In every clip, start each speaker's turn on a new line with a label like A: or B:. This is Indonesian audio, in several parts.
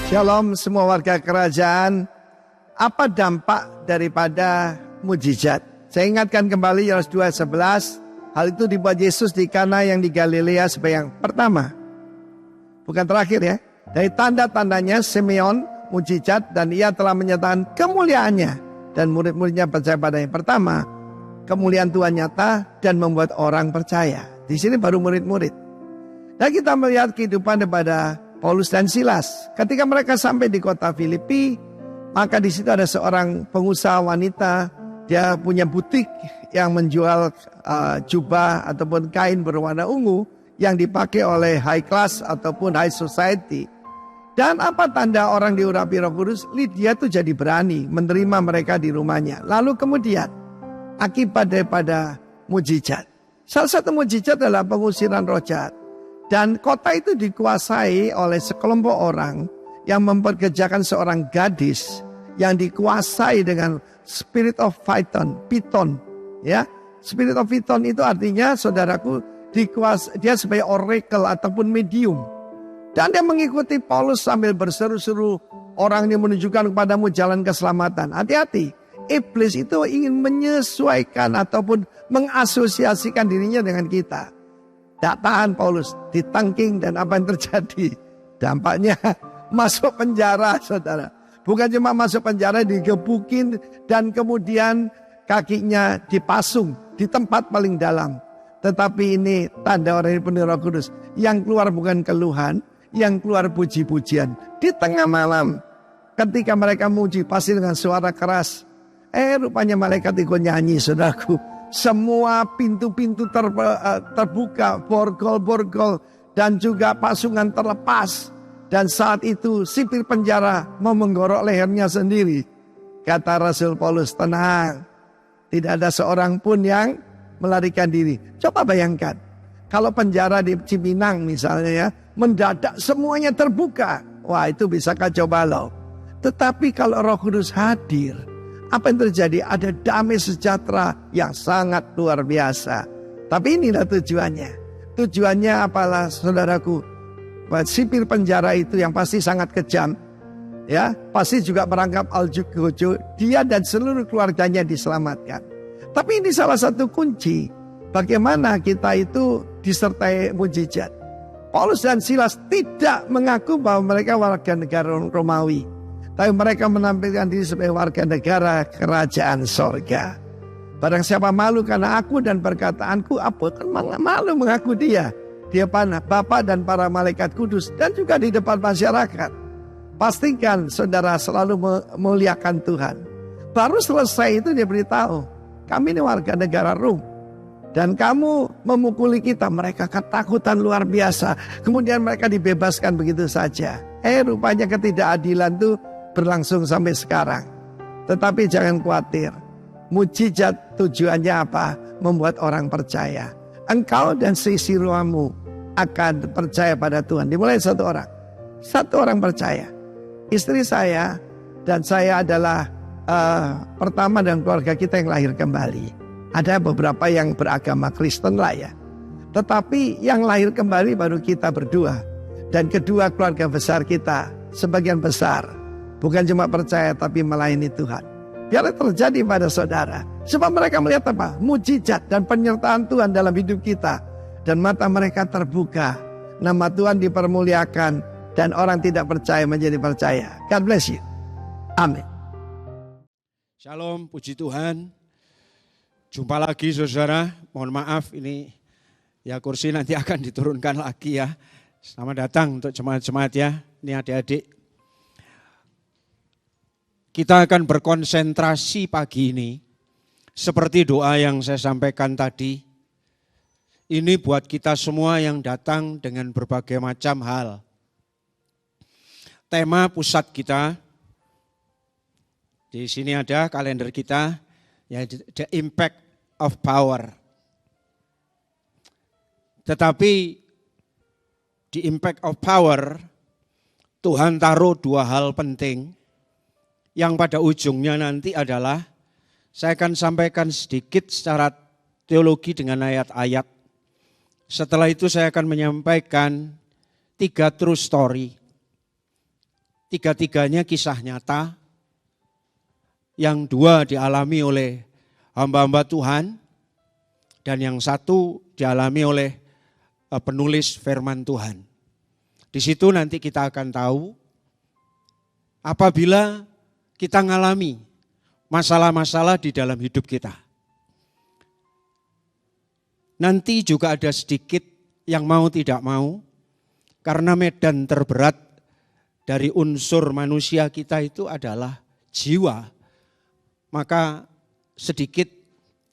A: Shalom semua warga kerajaan. Apa dampak daripada mujizat? Saya ingatkan kembali Yohanes 2:11. Hal itu dibuat Yesus di Kana yang di Galilea sebagai yang pertama. Bukan terakhir ya. Dari tanda-tandanya Simeon mujizat dan ia telah menyatakan kemuliaannya. Dan murid-muridnya percaya pada yang pertama. Kemuliaan Tuhan nyata dan membuat orang percaya. Di sini baru murid-murid. Dan kita melihat kehidupan daripada Paulus dan Silas. Ketika mereka sampai di kota Filipi, maka di situ ada seorang pengusaha wanita. Dia punya butik yang menjual jubah ataupun kain berwarna ungu yang dipakai oleh high class ataupun high society. Dan apa tanda orang diurapi Roh Kudus? Lydia tuh jadi berani menerima mereka di rumahnya. Lalu kemudian akibat daripada mujizat. Salah satu mujizat adalah pengusiran roh jahat. Dan kota itu dikuasai oleh sekelompok orang yang memperkerjakan seorang gadis yang dikuasai dengan spirit of Python. Ya, spirit of Python itu artinya, saudaraku, dia sebagai oracle ataupun medium. Dan dia mengikuti Paulus sambil berseru-seru orang yang menunjukkan kepadamu jalan keselamatan. Hati-hati, iblis itu ingin menyesuaikan ataupun mengasosiasikan dirinya dengan kita. Tak tahan Paulus, ditangking dan apa yang terjadi? Dampaknya masuk penjara, saudara. Bukan cuma masuk penjara, digebukin dan kemudian kakinya dipasung di tempat paling dalam. Tetapi ini tanda orang yang penuh Roh Kudus. Yang keluar bukan keluhan, yang keluar puji-pujian. Di tengah malam ketika mereka muji pasti dengan suara keras. Rupanya malaikat ikut nyanyi, saudaraku. Semua pintu-pintu terbuka, borgol-borgol dan juga pasungan terlepas. Dan saat itu sipir penjara mau menggorok lehernya sendiri. Kata Rasul Paulus, tenang. Tidak ada seorang pun yang melarikan diri. Coba bayangkan, kalau penjara di Cipinang misalnya ya, mendadak semuanya terbuka. Wah, itu bisa kacau balau. Tetapi kalau Roh Kudus hadir, apa yang terjadi? Ada damai sejahtera yang sangat luar biasa. Tapi inilah tujuannya. Tujuannya apalah, saudaraku? Sipir penjara itu yang pasti sangat kejam. Ya, pasti juga merangkap Aljugojo. Dia dan seluruh keluarganya diselamatkan. Tapi ini salah satu kunci. Bagaimana kita itu disertai mujizat. Paulus dan Silas tidak mengaku bahwa mereka warga negara Romawi. Tapi mereka menampilkan diri sebagai warga negara kerajaan sorga. Barang siapa malu karena aku dan perkataanku, apa kan malu mengaku dia. Di depan Bapa dan para malaikat kudus dan juga di depan masyarakat. Pastikan saudara selalu memuliakan Tuhan. Baru selesai itu dia beritahu, kami ini warga negara Rom. Dan kamu memukuli kita, mereka ketakutan luar biasa. Kemudian mereka dibebaskan begitu saja. Rupanya ketidakadilan itu berlangsung sampai sekarang. Tetapi jangan khawatir. Mujizat tujuannya apa? Membuat orang percaya. Engkau dan seisi rumahmu akan percaya pada Tuhan. Dimulai satu orang. Satu orang percaya. Istri saya dan saya adalah pertama dalam keluarga kita yang lahir kembali. Ada beberapa yang beragama Kristen lah ya. Tetapi yang lahir kembali baru kita berdua. Dan kedua keluarga besar kita. Sebagian besar. Bukan cuma percaya tapi melayani Tuhan. Biar terjadi pada saudara. Sebab mereka melihat apa? Mujizat dan penyertaan Tuhan dalam hidup kita. Dan mata mereka terbuka. Nama Tuhan dipermuliakan. Dan orang tidak percaya menjadi percaya. God bless you. Amin.
B: Shalom, puji Tuhan. Jumpa lagi saudara. Mohon maaf ini ya kursi nanti akan diturunkan lagi ya. Selamat datang untuk jemaat-jemaat ya. Ini adik-adik. Kita akan berkonsentrasi pagi ini, seperti doa yang saya sampaikan tadi, ini buat kita semua yang datang dengan berbagai macam hal. Tema pusat kita, di sini ada kalender kita, ya, The Impact of Power. Tetapi di Impact of Power, Tuhan taruh dua hal penting, yang pada ujungnya nanti adalah, saya akan sampaikan sedikit secara teologi dengan ayat-ayat. Setelah itu saya akan menyampaikan 3 true story. tiga-tiganya kisah nyata, yang dua dialami oleh hamba-hamba Tuhan, dan yang satu dialami oleh penulis firman Tuhan. Di situ nanti kita akan tahu apabila kita mengalami masalah-masalah di dalam hidup kita. Nanti juga ada sedikit yang mau tidak mau, karena medan terberat dari unsur manusia kita itu adalah jiwa. Maka sedikit,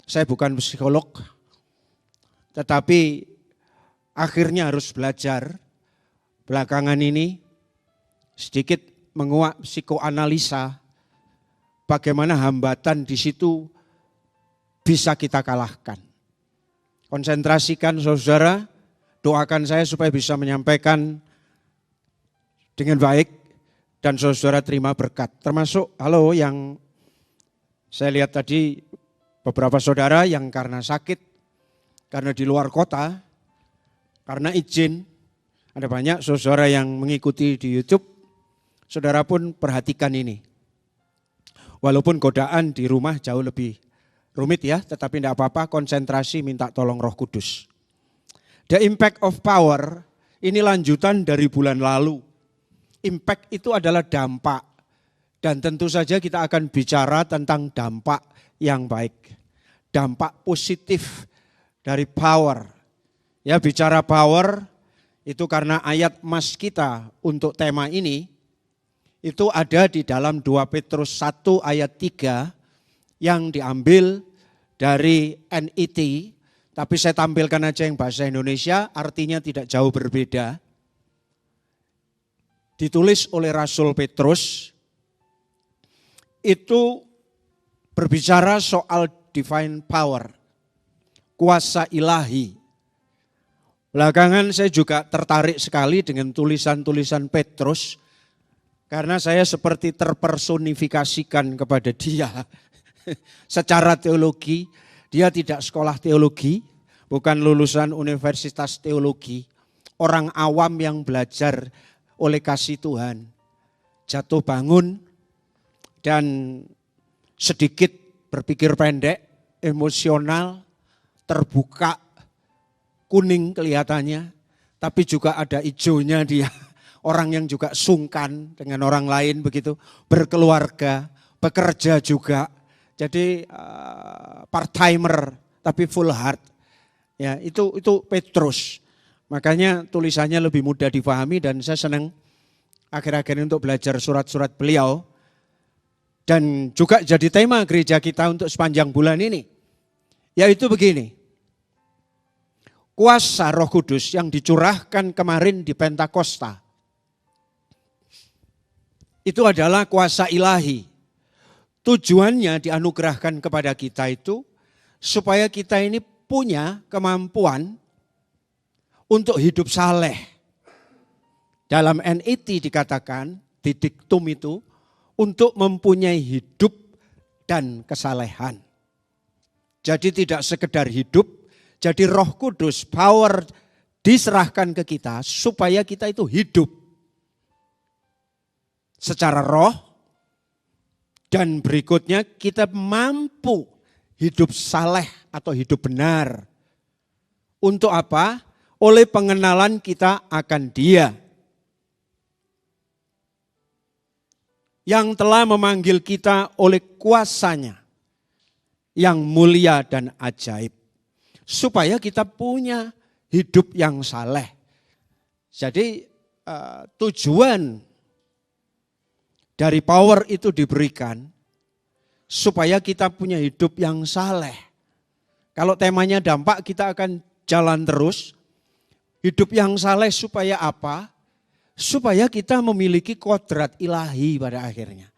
B: saya bukan psikolog, tetapi akhirnya harus belajar belakangan ini sedikit menguak psikoanalisa bagaimana hambatan di situ bisa kita kalahkan. Konsentrasikan saudara, doakan saya supaya bisa menyampaikan dengan baik dan saudara terima berkat. Termasuk halo yang saya lihat tadi beberapa saudara yang karena sakit, karena di luar kota, karena izin, ada banyak saudara yang mengikuti di YouTube, saudara pun perhatikan ini. Walaupun godaan di rumah jauh lebih rumit ya, tetapi tidak apa-apa, konsentrasi minta tolong Roh Kudus. The impact of power, ini lanjutan dari bulan lalu. Impact itu adalah dampak, dan tentu saja kita akan bicara tentang dampak yang baik. Dampak positif dari power. Ya, bicara power itu karena ayat mas kita untuk tema ini itu ada di dalam 2 Petrus 1 ayat 3 yang diambil dari NET, tapi saya tampilkan aja yang bahasa Indonesia, artinya tidak jauh berbeda. Ditulis oleh Rasul Petrus, itu berbicara soal divine power, kuasa ilahi. Belakangan saya juga tertarik sekali dengan tulisan-tulisan Petrus, karena saya seperti terpersonifikasikan kepada dia. Secara teologi, dia tidak sekolah teologi, bukan lulusan universitas teologi. Orang awam yang belajar oleh kasih Tuhan, jatuh bangun dan sedikit berpikir pendek, emosional, terbuka, kuning kelihatannya, tapi juga ada hijaunya dia. Orang yang juga sungkan dengan orang lain begitu, berkeluarga, bekerja juga. Jadi part-timer tapi full heart. Ya, itu Petrus. Makanya tulisannya lebih mudah difahami dan saya senang akhir-akhir ini untuk belajar surat-surat beliau. Dan juga jadi tema gereja kita untuk sepanjang bulan ini. Yaitu begini. Kuasa Roh Kudus yang dicurahkan kemarin di Pentakosta. Itu adalah kuasa ilahi. Tujuannya dianugerahkan kepada kita itu supaya kita ini punya kemampuan untuk hidup saleh. Dalam NET dikatakan, di diktum itu, untuk mempunyai hidup dan kesalehan. Jadi tidak sekedar hidup, jadi Roh Kudus, power diserahkan ke kita supaya kita itu hidup secara roh, dan berikutnya kita mampu hidup saleh atau hidup benar. Untuk apa? Oleh pengenalan kita akan Dia yang telah memanggil kita oleh kuasanya yang mulia dan ajaib. Supaya kita punya hidup yang saleh. Jadi tujuan dari power itu diberikan supaya kita punya hidup yang saleh. Kalau temanya dampak, kita akan jalan terus. Hidup yang saleh supaya apa? Supaya kita memiliki kodrat ilahi pada akhirnya.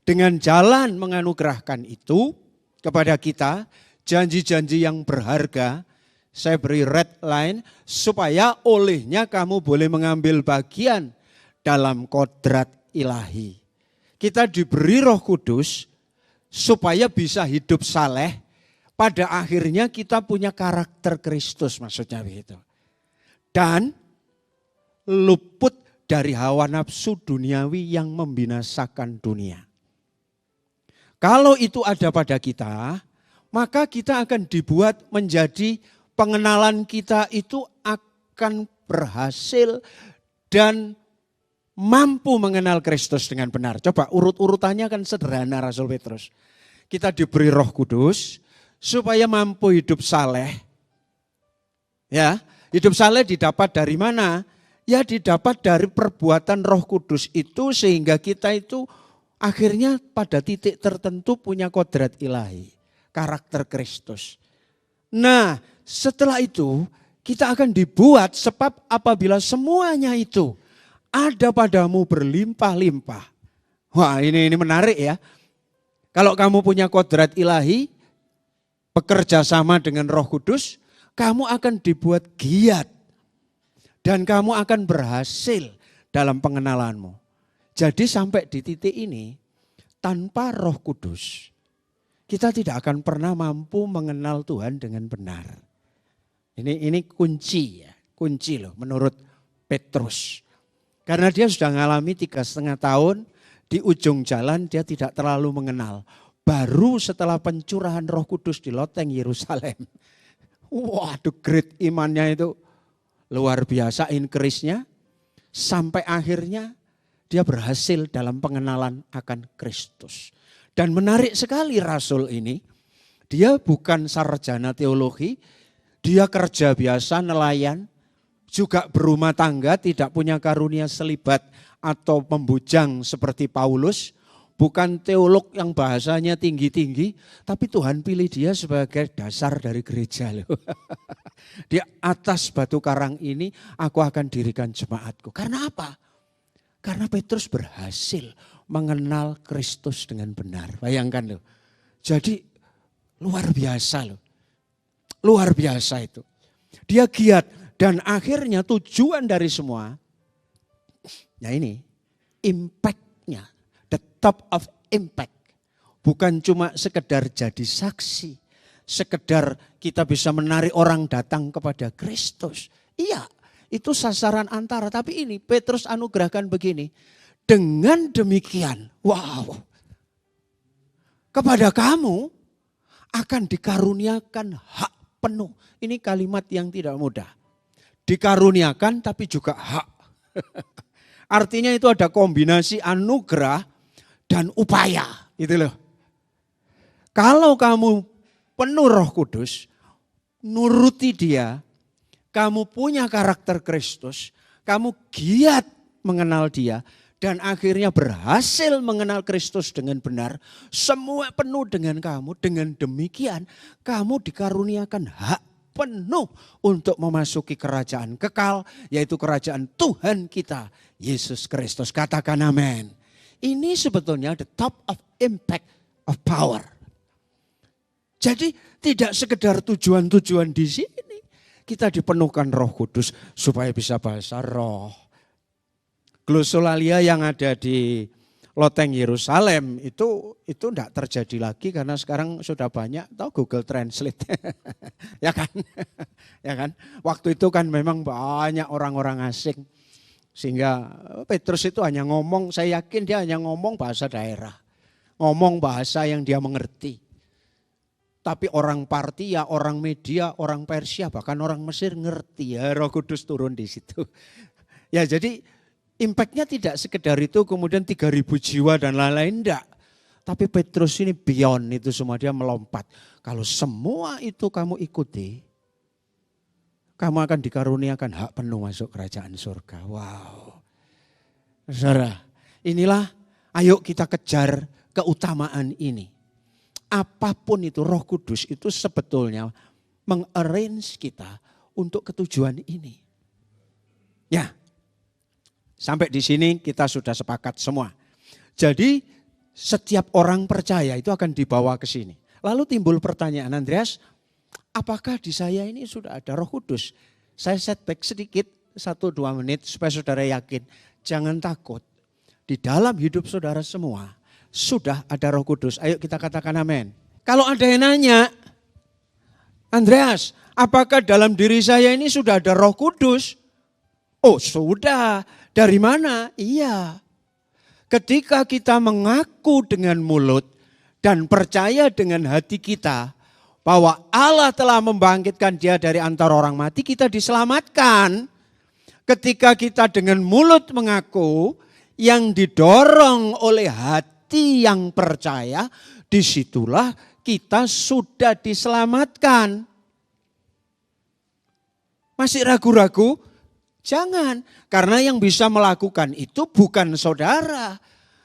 B: Dengan jalan menganugerahkan itu kepada kita, janji-janji yang berharga, saya beri red line, supaya olehnya kamu boleh mengambil bagian dalam kodrat ilahi. Kita diberi Roh Kudus supaya bisa hidup saleh, pada akhirnya kita punya karakter Kristus, maksudnya begitu. Dan luput dari hawa nafsu duniawi yang membinasakan dunia. Kalau itu ada pada kita, maka kita akan dibuat menjadi pengenalan kita itu akan berhasil dan mampu mengenal Kristus dengan benar. Coba urut-urutannya kan sederhana Rasul Petrus. Kita diberi Roh Kudus supaya mampu hidup saleh. Ya, hidup saleh didapat dari mana? Ya didapat dari perbuatan Roh Kudus itu sehingga kita itu akhirnya pada titik tertentu punya kodrat ilahi, karakter Kristus. Nah, setelah itu kita akan dibuat sebab apabila semuanya itu ada padamu berlimpah-limpah. Wah, ini menarik ya. Kalau kamu punya kodrat ilahi, bekerja sama dengan Roh Kudus, kamu akan dibuat giat. Dan kamu akan berhasil dalam pengenalanmu. Jadi sampai di titik ini, tanpa Roh Kudus, kita tidak akan pernah mampu mengenal Tuhan dengan benar. Ini kunci ya, kunci loh menurut Petrus. Karena dia sudah mengalami 3,5 tahun, di ujung jalan dia tidak terlalu mengenal. Baru setelah pencurahan Roh Kudus di loteng Yerusalem. Waduh, great imannya itu. Luar biasa increase-nya, sampai akhirnya dia berhasil dalam pengenalan akan Kristus. Dan menarik sekali Rasul ini, dia bukan sarjana teologi, dia kerja biasa nelayan, juga berumah tangga, tidak punya karunia selibat atau pembujang seperti Paulus. Bukan teolog yang bahasanya tinggi-tinggi, tapi Tuhan pilih dia sebagai dasar dari gereja loh. Di atas batu karang ini aku akan dirikan jemaatku. Karena apa? Karena Petrus berhasil mengenal Kristus dengan benar. Bayangkan loh. Jadi luar biasa loh. Luar biasa itu. Dia giat dan akhirnya tujuan dari semua, ya ini, impact-nya. The top of impact. Bukan cuma sekedar jadi saksi. Sekedar kita bisa menarik orang datang kepada Kristus. Iya, itu sasaran antara. Tapi ini Petrus anugerahkan begini. Dengan demikian, wow. Kepada kamu akan dikaruniakan hak penuh. Ini kalimat yang tidak mudah. Dikaruniakan tapi juga hak. Artinya itu ada kombinasi anugerah dan upaya, gitu loh. Kalau kamu penuh Roh Kudus, nuruti dia, kamu punya karakter Kristus, kamu giat mengenal dia, dan akhirnya berhasil mengenal Kristus dengan benar, semua penuh dengan kamu, dengan demikian kamu dikaruniakan hak penuh untuk memasuki kerajaan kekal, yaitu kerajaan Tuhan kita, Yesus Kristus. Katakan amin. Ini sebetulnya the top of impact of power. Jadi tidak sekedar tujuan-tujuan di sini. Kita dipenuhkan Roh Kudus supaya bisa bahasa roh. Glosolalia yang ada di loteng Yerusalem itu tidak terjadi lagi karena sekarang sudah banyak tahu Google Translate. Ya kan? Ya kan? Waktu itu kan memang banyak orang-orang asing. Sehingga Petrus itu hanya ngomong, saya yakin dia hanya ngomong bahasa daerah. Ngomong bahasa yang dia mengerti. Tapi orang Partia, orang Media, orang Persia, bahkan orang Mesir ngerti ya Roh Kudus turun di situ. Ya jadi impactnya tidak sekedar itu kemudian 3.000 jiwa dan lain-lain, enggak. Tapi Petrus ini beyond itu semua, dia melompat. Kalau semua itu kamu ikuti, kamu akan dikaruniakan hak penuh masuk kerajaan surga. Wow. Saudara, inilah ayo kita kejar keutamaan ini. Apapun itu Roh Kudus itu sebetulnya mengarrange kita untuk ketujuan ini. Ya, sampai di sini kita sudah sepakat semua. Jadi setiap orang percaya itu akan dibawa ke sini. Lalu timbul pertanyaan, Andreas, apakah di saya ini sudah ada Roh Kudus? Saya setback sedikit, 1-2 menit supaya saudara yakin. Jangan takut, di dalam hidup saudara semua sudah ada Roh Kudus. Ayo kita katakan amin. Kalau ada yang nanya, Andreas, apakah dalam diri saya ini sudah ada Roh Kudus? Oh sudah, Dari mana? Iya. Ketika kita mengaku dengan mulut dan percaya dengan hati kita bahwa Allah telah membangkitkan dia dari antara orang mati, kita diselamatkan. Ketika kita dengan mulut mengaku, yang didorong oleh hati yang percaya, disitulah kita sudah diselamatkan. Masih ragu-ragu? Jangan, karena yang bisa melakukan itu bukan saudara.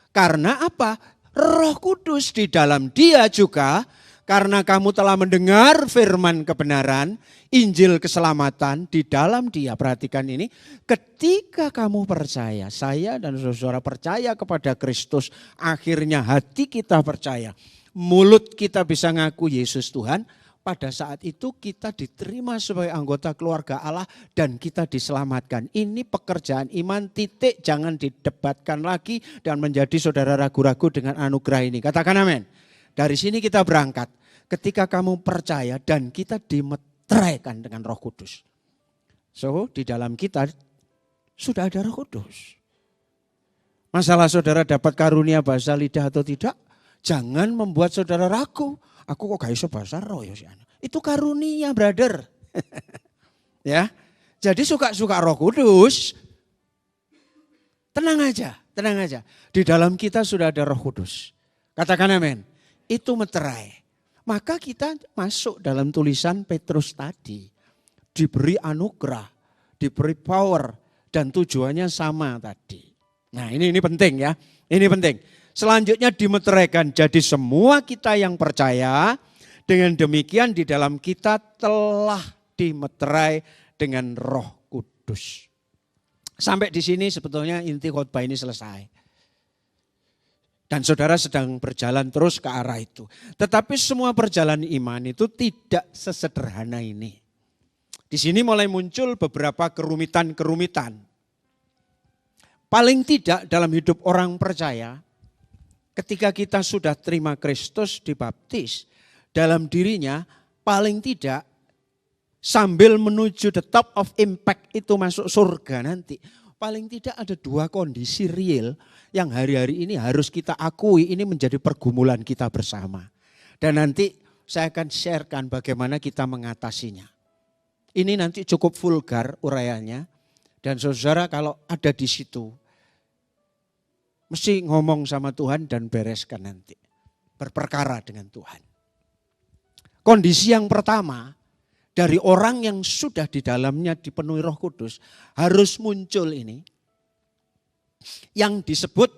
B: Karena apa? Roh Kudus di dalam dia juga, karena kamu telah mendengar firman kebenaran, Injil keselamatan di dalam dia. Perhatikan ini, ketika kamu percaya, saya dan saudara percaya kepada Kristus, akhirnya hati kita percaya, mulut kita bisa ngaku Yesus Tuhan. Pada saat itu kita diterima sebagai anggota keluarga Allah dan kita diselamatkan. Ini pekerjaan iman, titik, jangan didebatkan lagi dan menjadi saudara ragu-ragu dengan anugerah ini. Katakan amin. Dari sini kita berangkat. Ketika kamu percaya dan kita dimeteraikan dengan Roh Kudus. So, di dalam kita sudah ada Roh Kudus. Masalah saudara dapat karunia bahasa lidah atau tidak, jangan membuat saudara ragu. Aku kok gak iso bahasa roh ya. Itu karunia, brother. Ya. Jadi suka-suka Roh Kudus. Tenang aja, tenang aja. Di dalam kita sudah ada Roh Kudus. Katakan amin. Itu meterai. Maka kita masuk dalam tulisan Petrus tadi. Diberi anugerah, diberi power dan tujuannya sama tadi. Nah, ini penting ya. Ini penting. Selanjutnya dimeteraikan, jadi semua kita yang percaya dengan demikian di dalam kita telah dimeterai dengan Roh Kudus. Sampai di sini sebetulnya inti khotbah ini selesai. Dan saudara sedang berjalan terus ke arah itu. Tetapi semua perjalanan iman itu tidak sesederhana ini. Di sini mulai muncul beberapa kerumitan-kerumitan. Paling tidak dalam hidup orang percaya, ketika kita sudah terima Kristus dibaptis, dalam dirinya paling tidak sambil menuju the top of impact itu masuk surga nanti. Paling tidak ada dua kondisi real yang hari-hari ini harus kita akui, ini menjadi pergumulan kita bersama. Dan nanti saya akan sharekan bagaimana kita mengatasinya. Ini nanti cukup vulgar uraiannya. Dan saudara kalau ada di situ, mesti ngomong sama Tuhan dan bereskan nanti. Berperkara dengan Tuhan. Kondisi yang pertama, dari orang yang sudah di dalamnya dipenuhi Roh Kudus, harus muncul ini. Yang disebut,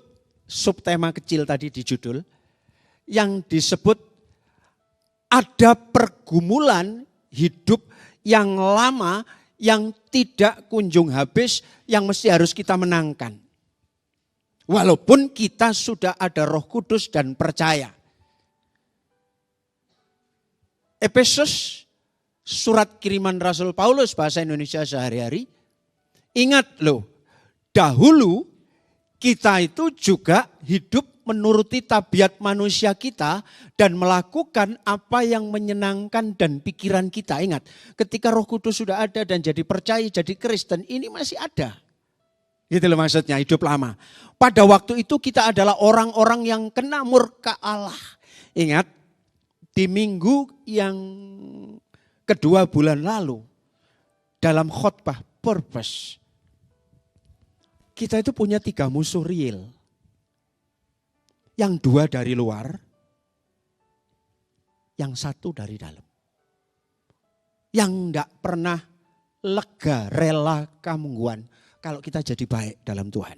B: subtema kecil tadi di judul, yang disebut ada pergumulan hidup yang lama, yang tidak kunjung habis, yang mesti harus kita menangkan. Walaupun kita sudah ada Roh Kudus dan percaya. Efesus, surat kiriman Rasul Paulus bahasa Indonesia sehari-hari. Ingat loh, dahulu kita itu juga hidup menuruti tabiat manusia kita dan melakukan apa yang menyenangkan dan pikiran kita. Ingat, ketika Roh Kudus sudah ada dan jadi percaya, jadi Kristen, ini masih ada. Gitu loh maksudnya, hidup lama. Pada waktu itu kita adalah orang-orang yang kena murka Allah. Ingat, di minggu yang kedua bulan lalu, dalam khotbah purpose, kita itu punya 3 musuh real. Yang 2 dari luar, yang 1 dari dalam. Yang enggak pernah lega, rela kamungguan kalau kita jadi baik dalam Tuhan.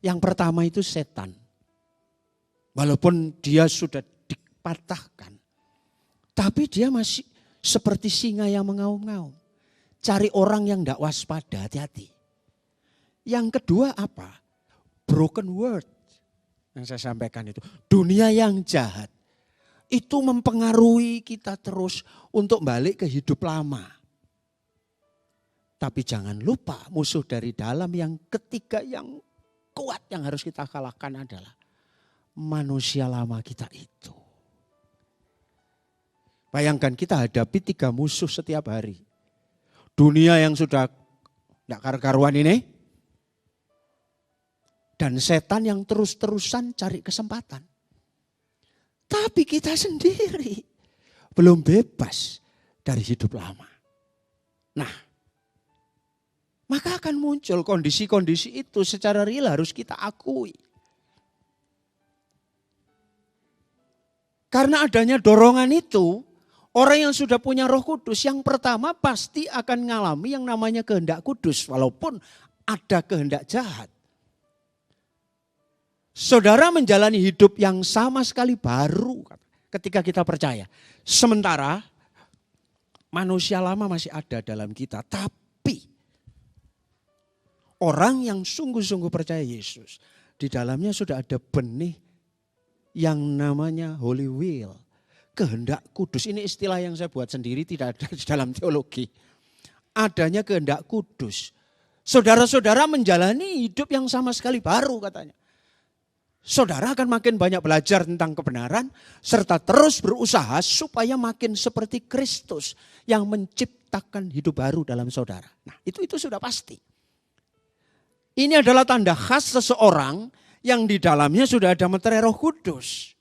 B: Yang pertama itu setan. Walaupun dia sudah dipatahkan, tapi dia masih seperti singa yang mengaum-ngaum. Cari orang yang enggak waspada, hati-hati. Yang kedua apa? Broken word. Yang saya sampaikan itu. Dunia yang jahat. Itu mempengaruhi kita terus untuk balik ke hidup lama. Tapi jangan lupa musuh dari dalam yang ketiga yang kuat yang harus kita kalahkan adalah manusia lama kita itu. Bayangkan kita hadapi 3 musuh setiap hari. Dunia yang sudah tidak karu-karuan ini. Dan setan yang terus-terusan cari kesempatan. Tapi kita sendiri belum bebas dari hidup lama. Nah, maka akan muncul kondisi-kondisi itu secara real harus kita akui. Karena adanya dorongan itu, orang yang sudah punya Roh Kudus yang pertama pasti akan mengalami yang namanya kehendak kudus. Walaupun ada kehendak jahat. Saudara menjalani hidup yang sama sekali baru ketika kita percaya. Sementara manusia lama masih ada dalam kita. Tapi orang yang sungguh-sungguh percaya Yesus. Di dalamnya sudah ada benih yang namanya Holy Will. Kehendak kudus, ini istilah yang saya buat sendiri, tidak ada di dalam teologi. Adanya kehendak kudus. Saudara-saudara menjalani hidup yang sama sekali baru katanya. Saudara akan makin banyak belajar tentang kebenaran, serta terus berusaha supaya makin seperti Kristus yang menciptakan hidup baru dalam saudara. Nah itu sudah pasti. Ini adalah tanda khas seseorang yang di dalamnya sudah ada meterai Roh Kudus.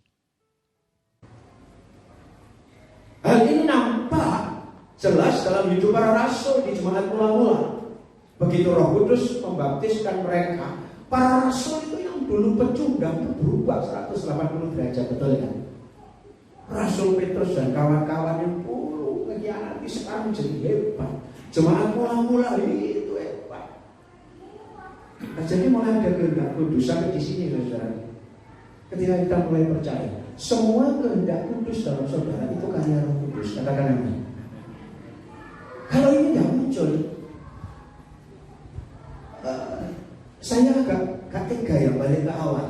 B: Hal ini nampak jelas dalam hidup para rasul di jemaat mula-mula. Begitu Roh Kudus membaptiskan mereka, para rasul itu yang dulu pecundang itu berubah 180 derajat, betul kan? Rasul Petrus dan kawan-kawan yang dulu mengkhianati sekarang jadi hebat. Jemaat mula-mula itu hebat. Nah, jadi mulai ada kehendak kudus sampai di sini, saudara. Ketika kita mulai percaya, semua kehendak kudus dalam saudara itu karya Roh Kudus. Katakan amin. Kalau ini tidak muncul, saya agak tega ya balik ke awal.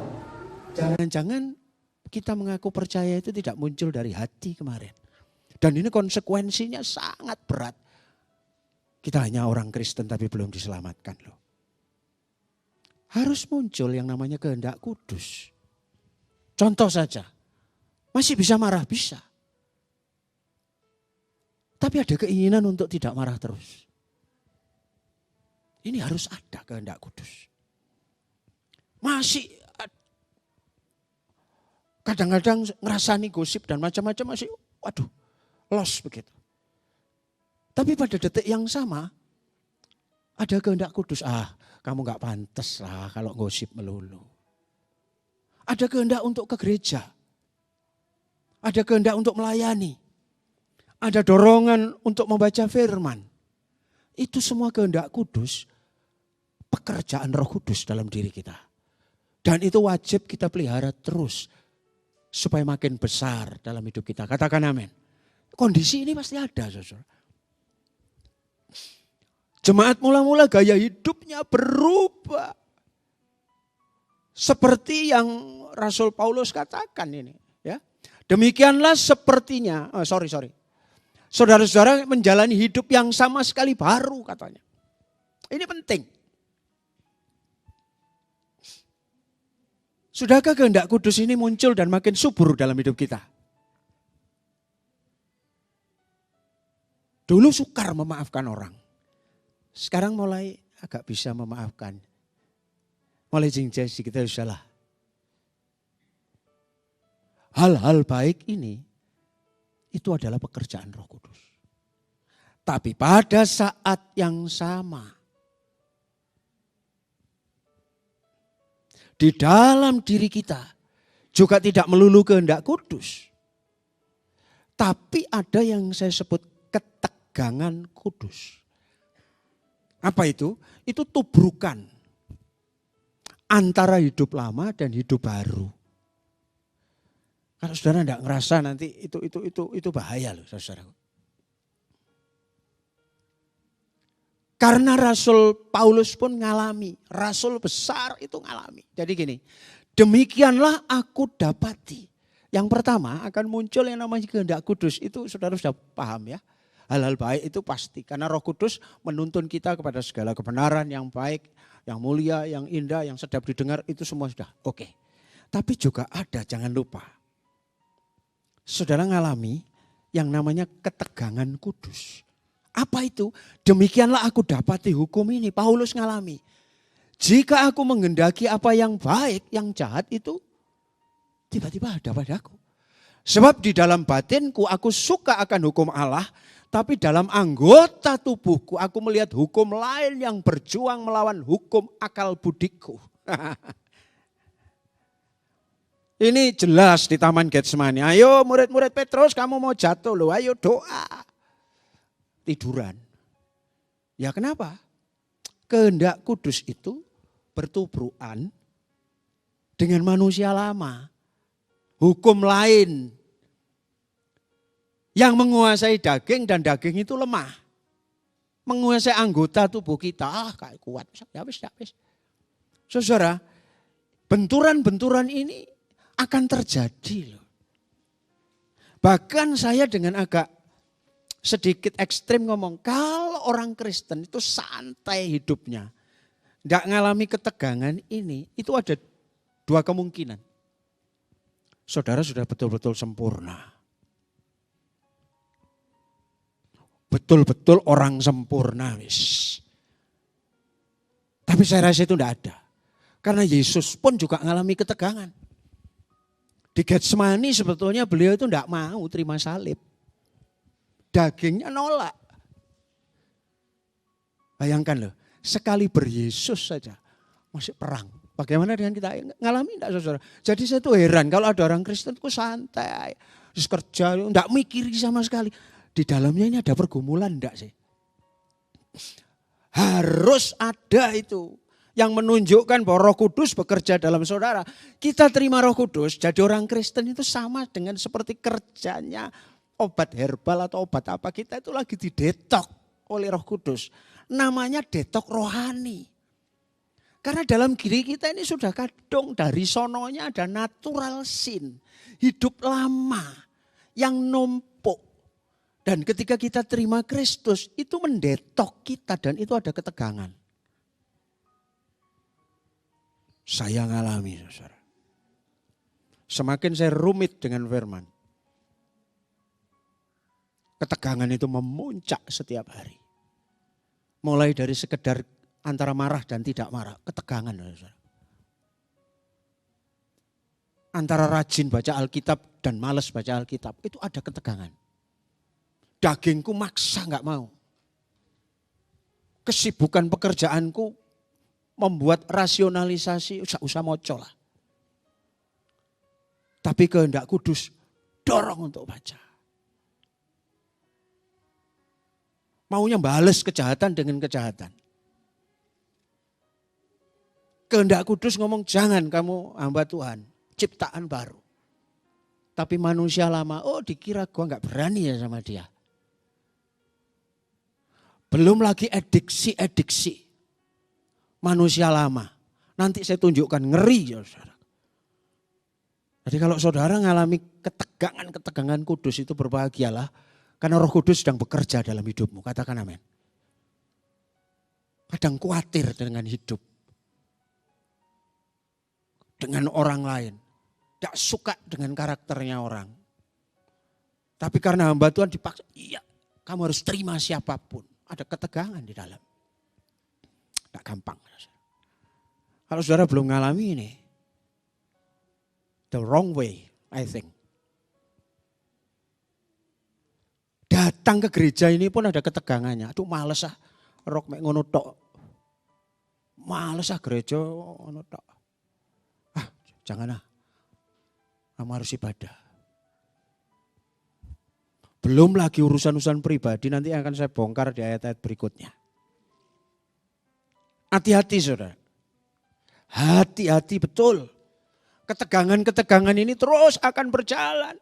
B: Jangan-jangan kita mengaku percaya itu tidak muncul dari hati kemarin. Dan ini konsekuensinya sangat berat. Kita hanya orang Kristen tapi belum diselamatkan loh. Harus muncul yang namanya kehendak kudus. Contoh saja, masih bisa marah, bisa. Tapi ada keinginan untuk tidak marah terus. Ini harus ada kehendak kudus. Masih kadang-kadang ngerasani gosip dan macam-macam masih waduh los begitu. Tapi pada detik yang sama ada kehendak kudus. Kamu gak pantas lah kalau gosip melulu. Ada kehendak untuk ke gereja. Ada kehendak untuk melayani. Ada dorongan untuk membaca firman. Itu semua kehendak kudus. Pekerjaan Roh Kudus dalam diri kita. Dan itu wajib kita pelihara terus. Supaya makin besar dalam hidup kita. Katakan amin. Kondisi ini pasti ada, saudara. Jemaat mula-mula gaya hidupnya berubah. Seperti yang Rasul Paulus katakan ini. Ya. Demikianlah sepertinya. Saudara-saudara menjalani hidup yang sama sekali baru katanya. Ini penting. Sudahkah kehendak kudus ini muncul dan makin subur dalam hidup kita? Dulu sukar memaafkan orang. Sekarang mulai agak bisa memaafkan. Mulai jingjasi kita salah. Hal-hal baik ini itu adalah pekerjaan Roh Kudus. Tapi pada saat yang sama, di dalam diri kita juga tidak melulu kehendak kudus. Tapi ada yang saya sebut ketegangan kudus. Apa itu? Itu tubrukan antara hidup lama dan hidup baru. Kalau saudara tidak ngerasa nanti itu bahaya loh saudara. Karena Rasul Paulus pun ngalami, Rasul besar itu ngalami. Jadi gini, demikianlah aku dapati. Yang pertama akan muncul yang namanya kehendak kudus. Itu saudara sudah paham ya. Hal-hal baik itu pasti. Karena Roh Kudus menuntun kita kepada segala kebenaran yang baik, yang mulia, yang indah, yang sedap didengar. Itu semua sudah oke. Tapi juga ada, jangan lupa. Saudara ngalami yang namanya ketegangan kudus. Apa itu? Demikianlah aku dapati hukum ini. Paulus ngalami. Jika aku menghendaki apa yang baik, yang jahat itu tiba-tiba ada padaku. Sebab di dalam batinku aku suka akan hukum Allah, tapi dalam anggota tubuhku aku melihat hukum lain yang berjuang melawan hukum akal budiku. Ini jelas di Taman Getsemani. Ayo murid-murid Petrus, kamu mau jatuh loh, ayo doa. Tiduran. Ya kenapa? Kehendak kudus itu bertubrukan dengan manusia lama. Hukum lain yang menguasai daging dan daging itu lemah. Menguasai anggota tubuh kita, kayak kuat. Ya wis. Saudara, benturan-benturan ini akan terjadi loh. Bahkan saya dengan agak sedikit ekstrim ngomong, kalau orang Kristen itu santai hidupnya, tidak ngalami ketegangan ini, itu ada dua kemungkinan. Saudara sudah betul-betul sempurna. Betul-betul orang sempurna wis. Tapi saya rasa itu tidak ada. Karena Yesus pun juga ngalami ketegangan. Di Getsemani sebetulnya beliau itu tidak mau terima salib. Dagingnya nolak. Bayangkan loh, sekali beryesus saja masih perang. Bagaimana dengan kita? Ngalami enggak saudara? Jadi saya tuh heran kalau ada orang Kristen itu santai. Terus kerja, enggak mikiri sama sekali. Di dalamnya ini ada pergumulan enggak sih? Harus ada itu. Yang menunjukkan bahwa Roh Kudus bekerja dalam saudara. Kita terima Roh Kudus, jadi orang Kristen itu sama dengan seperti kerjanya obat herbal atau obat apa. Kita itu lagi didetok oleh Roh Kudus. Namanya detok rohani. Karena dalam diri kita ini sudah kadung dari sononya ada natural sin. Hidup lama yang numpuk. Dan ketika kita terima Kristus itu mendetok kita dan itu ada ketegangan. Saya ngalami saudara. Semakin saya rumit dengan firman. Ketegangan itu memuncak setiap hari. Mulai dari sekedar antara marah dan tidak marah, ketegangan. Antara rajin baca Alkitab dan malas baca Alkitab, itu ada ketegangan. Dagingku maksa gak mau. Kesibukan pekerjaanku membuat rasionalisasi, usah moco lah. Tapi kehendak kudus dorong untuk baca. Maunya balas kejahatan dengan kejahatan. Kehendak kudus ngomong jangan kamu hamba Tuhan, ciptaan baru. Tapi manusia lama, oh dikira gua gak berani ya sama dia. Belum lagi ediksi. Manusia lama. Nanti saya tunjukkan ngeri ya saudara. Jadi kalau saudara ngalami ketegangan kudus itu berbahagialah. Karena Roh Kudus sedang bekerja dalam hidupmu. Katakan amin. Kadang khawatir dengan hidup. Dengan orang lain. Tidak suka dengan karakternya orang. Tapi karena hamba Tuhan dipaksa. Iya, kamu harus terima siapapun. Ada ketegangan di dalam. Tidak gampang. Kalau saudara belum mengalami ini. The wrong way, I think. Datang ke gereja ini pun ada ketegangannya. Aduh males ah, rok mek ngono tok. Males ah gereja ngono tok. Ah, jangan ah. Kamu harus ibadah. Belum lagi urusan-urusan pribadi nanti akan saya bongkar di ayat-ayat berikutnya. Hati-hati saudara. Hati-hati betul. Ketegangan-ketegangan ini terus akan berjalan.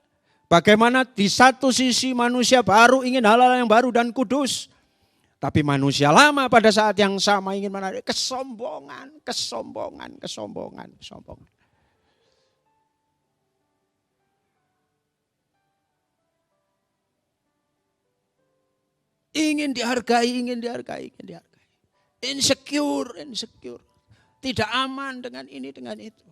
B: Bagaimana di satu sisi manusia baru ingin hal-hal yang baru dan kudus. Tapi manusia lama pada saat yang sama ingin menarik kesombongan. Ingin dihargai. Insecure. Tidak aman dengan ini, dengan itu.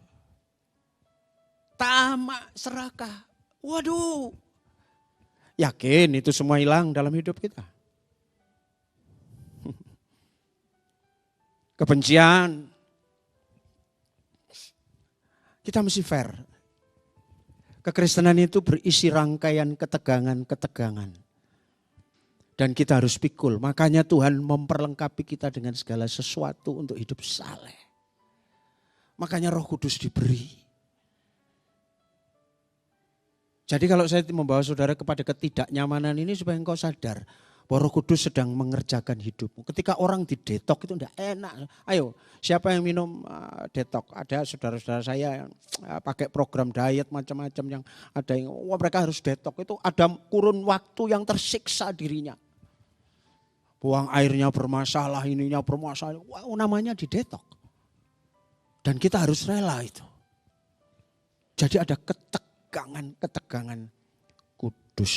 B: Tamak, serakah. Waduh. Yakin itu semua hilang dalam hidup kita. Kebencian, Kita mesti fair. Kekristenan itu berisi rangkaian ketegangan-ketegangan. Dan kita harus pikul. Makanya Tuhan memperlengkapi kita dengan segala sesuatu untuk hidup saleh. Makanya Roh Kudus diberi. Jadi kalau saya membawa saudara kepada ketidaknyamanan ini supaya engkau sadar bahwa Roh Kudus sedang mengerjakan hidupmu. Ketika orang didetok itu tidak enak. Ayo, siapa yang minum detok? Ada saudara-saudara saya yang pakai program diet macam-macam yang ada yang mereka harus detok. Itu ada kurun waktu yang tersiksa dirinya. Buang airnya bermasalah, ininya bermasalah. Wah, namanya didetok. Dan kita harus rela itu. Jadi ada ketegangan kudus.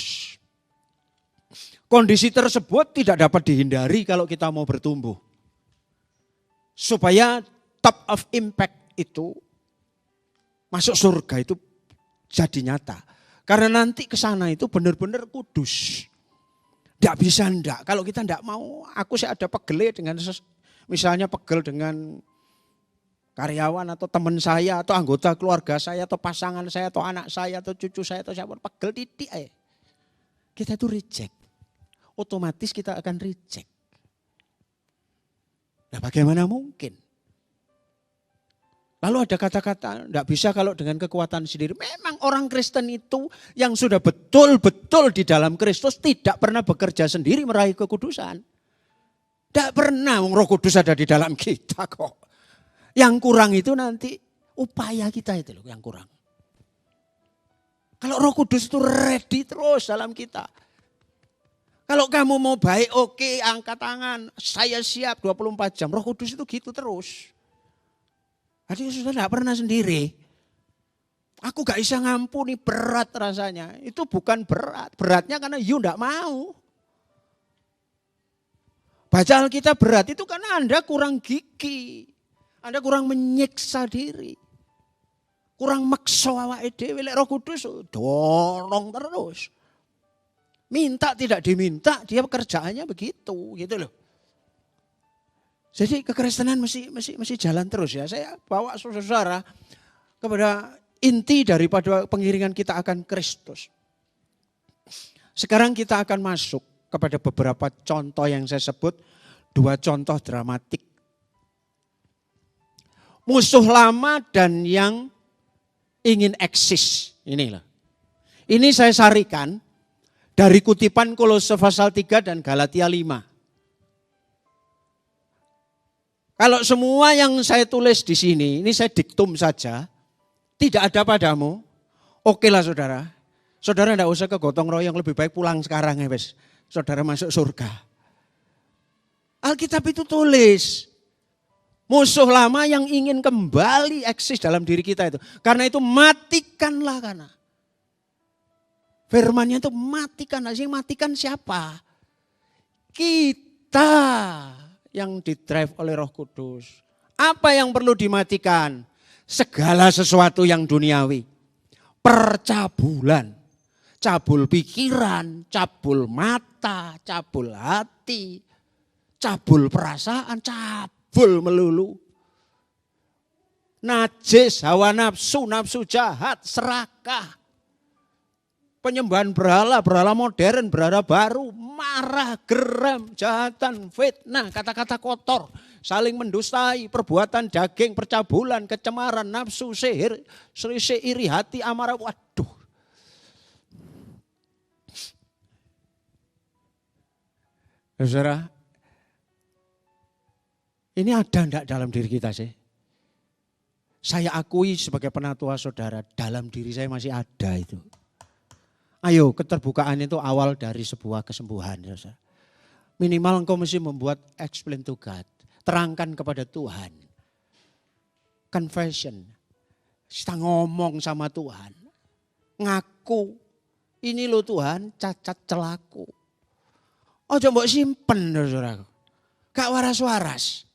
B: Kondisi tersebut tidak dapat dihindari kalau kita mau bertumbuh. Supaya top of impact itu masuk surga itu jadi nyata. Karena nanti ke sana itu benar-benar kudus. Tidak bisa enggak. Kalau kita enggak mau, aku sih ada pegel dengan misalnya pegel dengan karyawan atau teman saya atau anggota keluarga saya atau pasangan saya atau anak saya atau cucu saya atau siapa pegel titik aja. Kita itu reject. Otomatis kita akan reject. Nah, bagaimana mungkin? Lalu ada kata-kata, tidak bisa kalau dengan kekuatan sendiri. Memang orang Kristen itu yang sudah betul-betul di dalam Kristus tidak pernah bekerja sendiri meraih kekudusan. Tidak pernah, Roh Kudus ada di dalam kita kok. Yang kurang itu nanti upaya kita itu loh yang kurang. Kalau Roh Kudus itu ready terus dalam kita. Kalau kamu mau baik, oke, angkat tangan. Saya siap 24 jam. Roh Kudus itu gitu terus. Jadi sudah tidak pernah sendiri. Aku gak bisa ngampuni, berat rasanya. Itu bukan berat. Beratnya karena you tidak mau. Baca Alkitab berat itu karena Anda kurang gigih. Anda kurang menyiksa diri. Kurang maksa awake dhewe. Roh Kudus dorong terus. Minta tidak diminta, dia pekerjaannya begitu, gitu loh. Jadi kekristenan mesti jalan terus ya. Saya bawa saudara kepada inti daripada pengiringan kita akan Kristus. Sekarang kita akan masuk kepada beberapa contoh yang saya sebut, 2 contoh dramatik. Musuh lama dan yang ingin eksis. Inilah. Ini saya sarikan dari kutipan Kolose pasal 3 dan Galatia 5. Kalau semua yang saya tulis di sini, ini saya diktum saja, tidak ada padamu, oke lah saudara. Saudara tidak usah ke gotong royong, lebih baik pulang sekarang ya wes. Saudara masuk surga. Alkitab itu tulis, musuh lama yang ingin kembali eksis dalam diri kita itu. Karena itu matikanlah karena. Firmannya itu matikan. Yang matikan siapa? Kita yang didrive oleh Roh Kudus. Apa yang perlu dimatikan? Segala sesuatu yang duniawi. Percabulan. Cabul pikiran, cabul mata, cabul hati, cabul perasaan, cabul melulu. Najis, hawa nafsu, nafsu jahat, serakah. Penyembahan berhala, berhala modern, berhala baru, marah, geram, jahatan, fitnah, kata-kata kotor, saling mendustai, perbuatan daging, percabulan, kecemaran, nafsu, sihir, selisih, iri hati, amarah, waduh. Saudara, ini ada enggak dalam diri kita sih? Saya akui sebagai penatua saudara, dalam diri saya masih ada itu. Ayo, keterbukaan itu awal dari sebuah kesembuhan. Saudara. Minimal engkau mesti membuat explain to God. Terangkan kepada Tuhan. Confession. Kita ngomong sama Tuhan. Ngaku. Ini loh Tuhan, cacat celaku. Oh coba simpen, saudara. Gak waras-waras.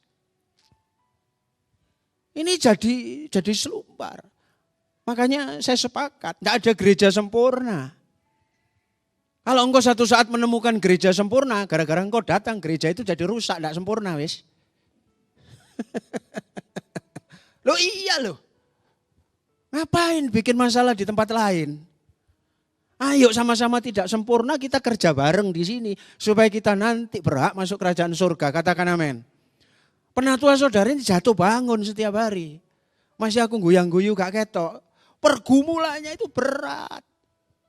B: Ini jadi selumbar. Makanya saya sepakat, gak ada gereja sempurna. Kalau engkau satu saat menemukan gereja sempurna, gara-gara engkau datang, gereja itu jadi rusak, tidak sempurna wis. Loh iya loh. Ngapain bikin masalah di tempat lain? Ayo sama-sama tidak sempurna kita kerja bareng di sini. Supaya kita nanti berhak masuk kerajaan surga. Katakan amin. Penatua saudara ini jatuh bangun setiap hari. Masih aku guyang-guyu gak ketok. Pergumulannya itu berat.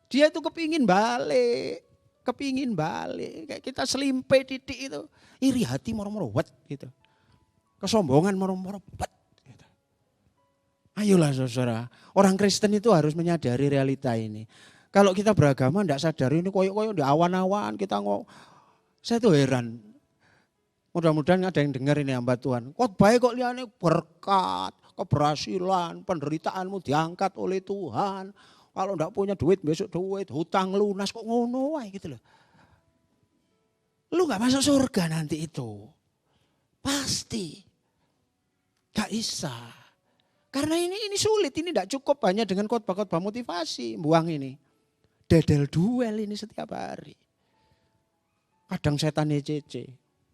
B: Dia itu kepingin balik. Kayak kita selimpe titik itu. Iri hati moro-moro wet gitu. Kesombongan moro-moro wet. Gitu. Ayolah saudara. Orang Kristen itu harus menyadari realita ini. Kalau kita beragama tidak sadar ini koyok-koyok di awan-awan kita saya tuh heran. Mudah-mudahan ada yang dengar ini hamba Tuhan. Khotbah kok liane berkat, keberhasilan, penderitaanmu diangkat oleh Tuhan. Kalau enggak punya duit besok duit, hutang lunas kok ngono wae gitu loh. Lu enggak masuk surga nanti itu. Pasti. Gak bisa. Karena ini sulit, ini enggak cukup hanya dengan khotbah-khotbah motivasi, buang ini. Dedel duel ini setiap hari. Kadang setan cece.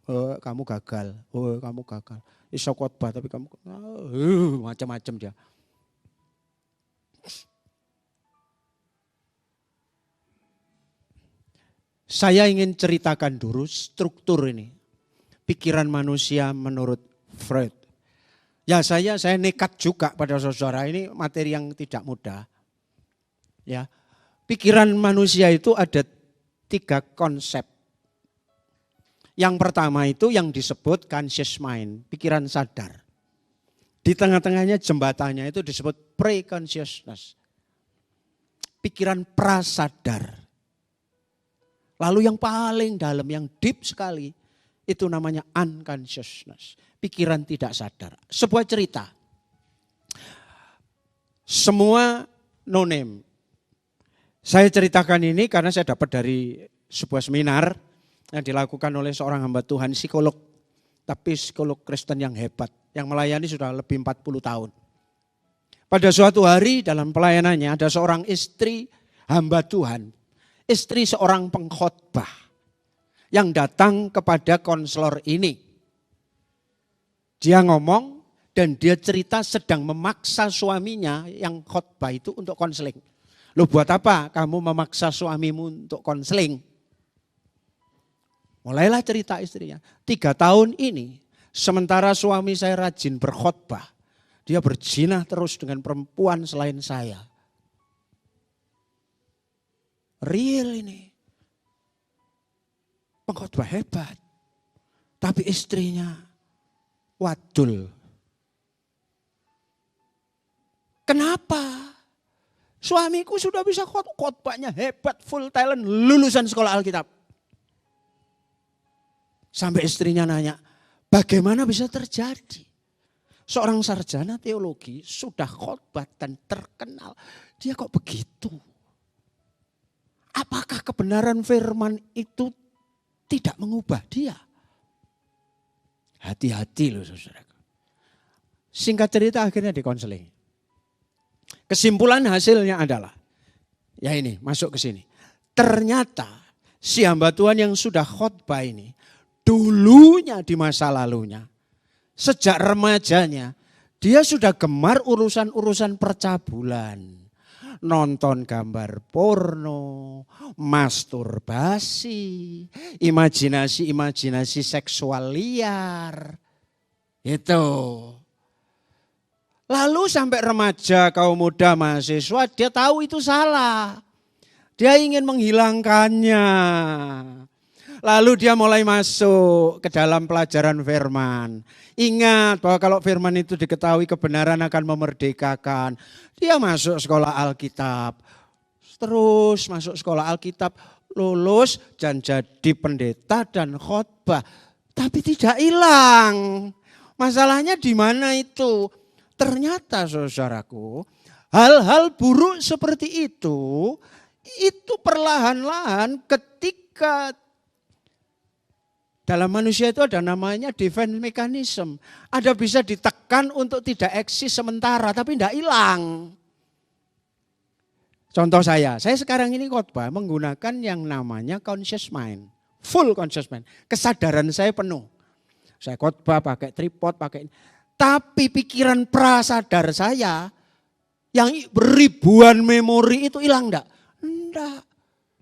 B: Oh, kamu gagal. Oh, kamu gagal. Iso khotbah tapi kamu macam-macam dia. Saya ingin ceritakan dulu struktur ini. Pikiran manusia menurut Freud. Ya saya nekat juga pada saudara, ini materi yang tidak mudah. Ya. Pikiran manusia itu ada 3 konsep. Yang pertama itu yang disebut conscious mind, pikiran sadar. Di tengah-tengahnya jembatannya itu disebut pre-consciousness, pikiran prasadar. Lalu yang paling dalam, yang deep sekali, itu namanya unconsciousness, pikiran tidak sadar. Sebuah cerita, semua no name. Saya ceritakan ini karena saya dapat dari sebuah seminar yang dilakukan oleh seorang hamba Tuhan, psikolog. Tapi psikolog Kristen yang hebat, yang melayani sudah lebih 40 tahun. Pada suatu hari dalam pelayanannya ada seorang istri hamba Tuhan, istri seorang pengkhotbah yang datang kepada konselor ini. Dia ngomong dan dia cerita sedang memaksa suaminya yang khotbah itu untuk konseling. Loh buat apa kamu memaksa suamimu untuk konseling? Mulailah cerita istrinya. 3 tahun ini sementara suami saya rajin berkhotbah. Dia berzina terus dengan perempuan selain saya. Real ini. Pengkhotbah hebat. Tapi istrinya wadul. Kenapa? Suamiku sudah bisa khotbahnya hebat, full talent, lulusan sekolah Alkitab. Sampai istrinya nanya, bagaimana bisa terjadi? Seorang sarjana teologi sudah khotbah dan terkenal. Dia kok begitu? Apakah kebenaran firman itu tidak mengubah dia? Hati-hati loh saudara. Singkat cerita akhirnya dikonseling. Kesimpulan hasilnya adalah, ya ini masuk ke sini. Ternyata si hamba Tuhan yang sudah khotbah ini, dulunya di masa lalunya, sejak remajanya, dia sudah gemar urusan-urusan percabulan. Nonton gambar porno, masturbasi, imajinasi seksual liar. Itu. Lalu sampai remaja, kaum muda, mahasiswa, dia tahu itu salah. Dia ingin menghilangkannya. Lalu dia mulai masuk ke dalam pelajaran firman. Ingat bahwa kalau firman itu diketahui kebenaran akan memerdekakan. Dia masuk sekolah Alkitab. Terus masuk sekolah Alkitab, lulus dan jadi pendeta dan khotbah. Tapi tidak hilang. Masalahnya di mana itu? Ternyata saudaraku, hal-hal buruk seperti itu perlahan-lahan ketika dalam manusia itu ada namanya defense mechanism. Ada bisa ditekan untuk tidak eksis sementara tapi tidak hilang. Contoh saya sekarang ini khotbah menggunakan yang namanya conscious mind. Full conscious mind. Kesadaran saya penuh. Saya khotbah pakai tripod, pakai. Tapi pikiran prasadar saya Yang ribuan memori itu hilang enggak? Enggak.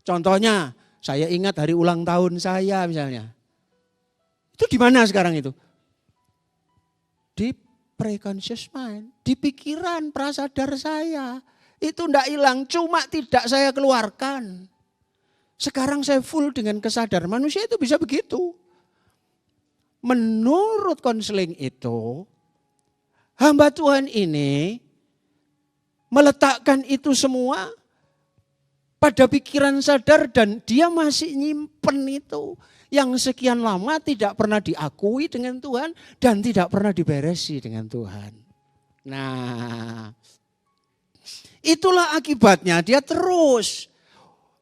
B: Contohnya, saya ingat hari ulang tahun saya misalnya. Itu di mana sekarang itu? Di preconscious mind, di pikiran prasadar saya. Itu enggak hilang, cuma tidak saya keluarkan. Sekarang saya full dengan kesadaran. Manusia itu bisa begitu. Menurut konseling itu, hamba Tuhan ini meletakkan itu semua pada pikiran sadar dan dia masih nyimpen itu. Yang sekian lama tidak pernah diakui dengan Tuhan dan tidak pernah diberesi dengan Tuhan. Nah, itulah akibatnya dia terus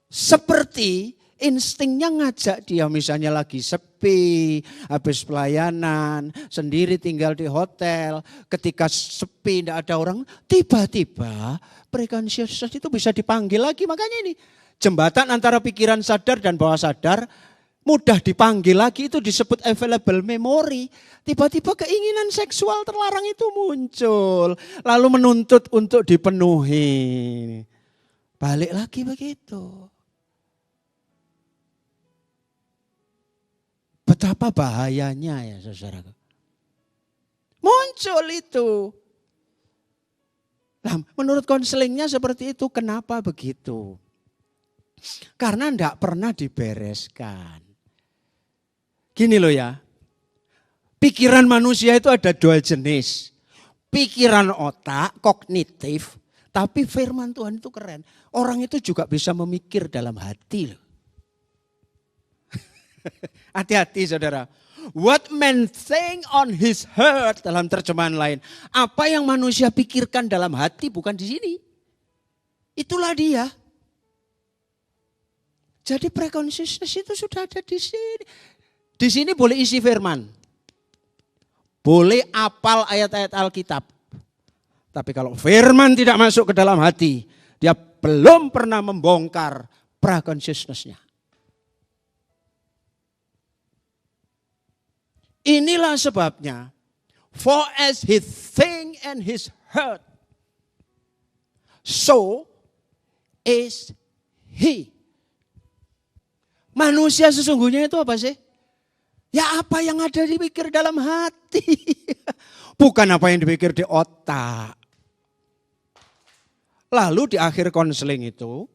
B: seperti instingnya ngajak dia misalnya lagi sepi, habis pelayanan, sendiri tinggal di hotel, ketika sepi tidak ada orang, tiba-tiba preconsciousness itu bisa dipanggil lagi. Makanya ini jembatan antara pikiran sadar dan bawah sadar mudah dipanggil lagi, itu disebut available memory. Tiba-tiba keinginan seksual terlarang itu muncul, lalu menuntut untuk dipenuhi. Balik lagi begitu. Betapa bahayanya ya saudara. Muncul itu. Nah, menurut konselingnya seperti itu. Kenapa begitu? Karena tidak pernah dibereskan. Gini loh ya. Pikiran manusia itu ada dua jenis. Pikiran otak, kognitif. Tapi firman Tuhan itu keren. Orang itu juga bisa memikir dalam hati loh. Hati-hati saudara. What man think on his heart dalam terjemahan lain. Apa yang manusia pikirkan dalam hati bukan di sini. Itulah dia. Jadi preconsciousness itu sudah ada di sini. Di sini boleh isi firman. Boleh apal ayat-ayat Alkitab. Tapi kalau firman tidak masuk ke dalam hati, dia belum pernah membongkar preconsciousness-nya. Inilah sebabnya, for as he think and his heart, so is he. Manusia sesungguhnya itu apa sih? Ya apa yang ada dipikir dalam hati. Bukan apa yang dipikir di otak. Lalu di akhir konseling itu,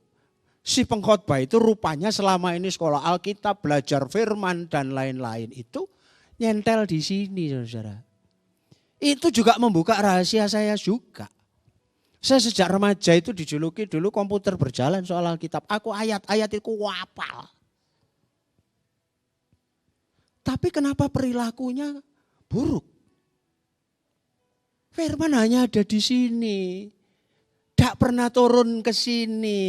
B: si pengkhotbah itu rupanya selama ini sekolah Alkitab, belajar firman dan lain-lain itu nyentel di sini saudara. Itu juga membuka rahasia saya juga. Saya sejak remaja itu dijuluki dulu komputer berjalan soal Alkitab. Aku ayat-ayat itu hafal. Tapi kenapa perilakunya buruk? Firman hanya ada di sini. Tidak pernah turun ke sini.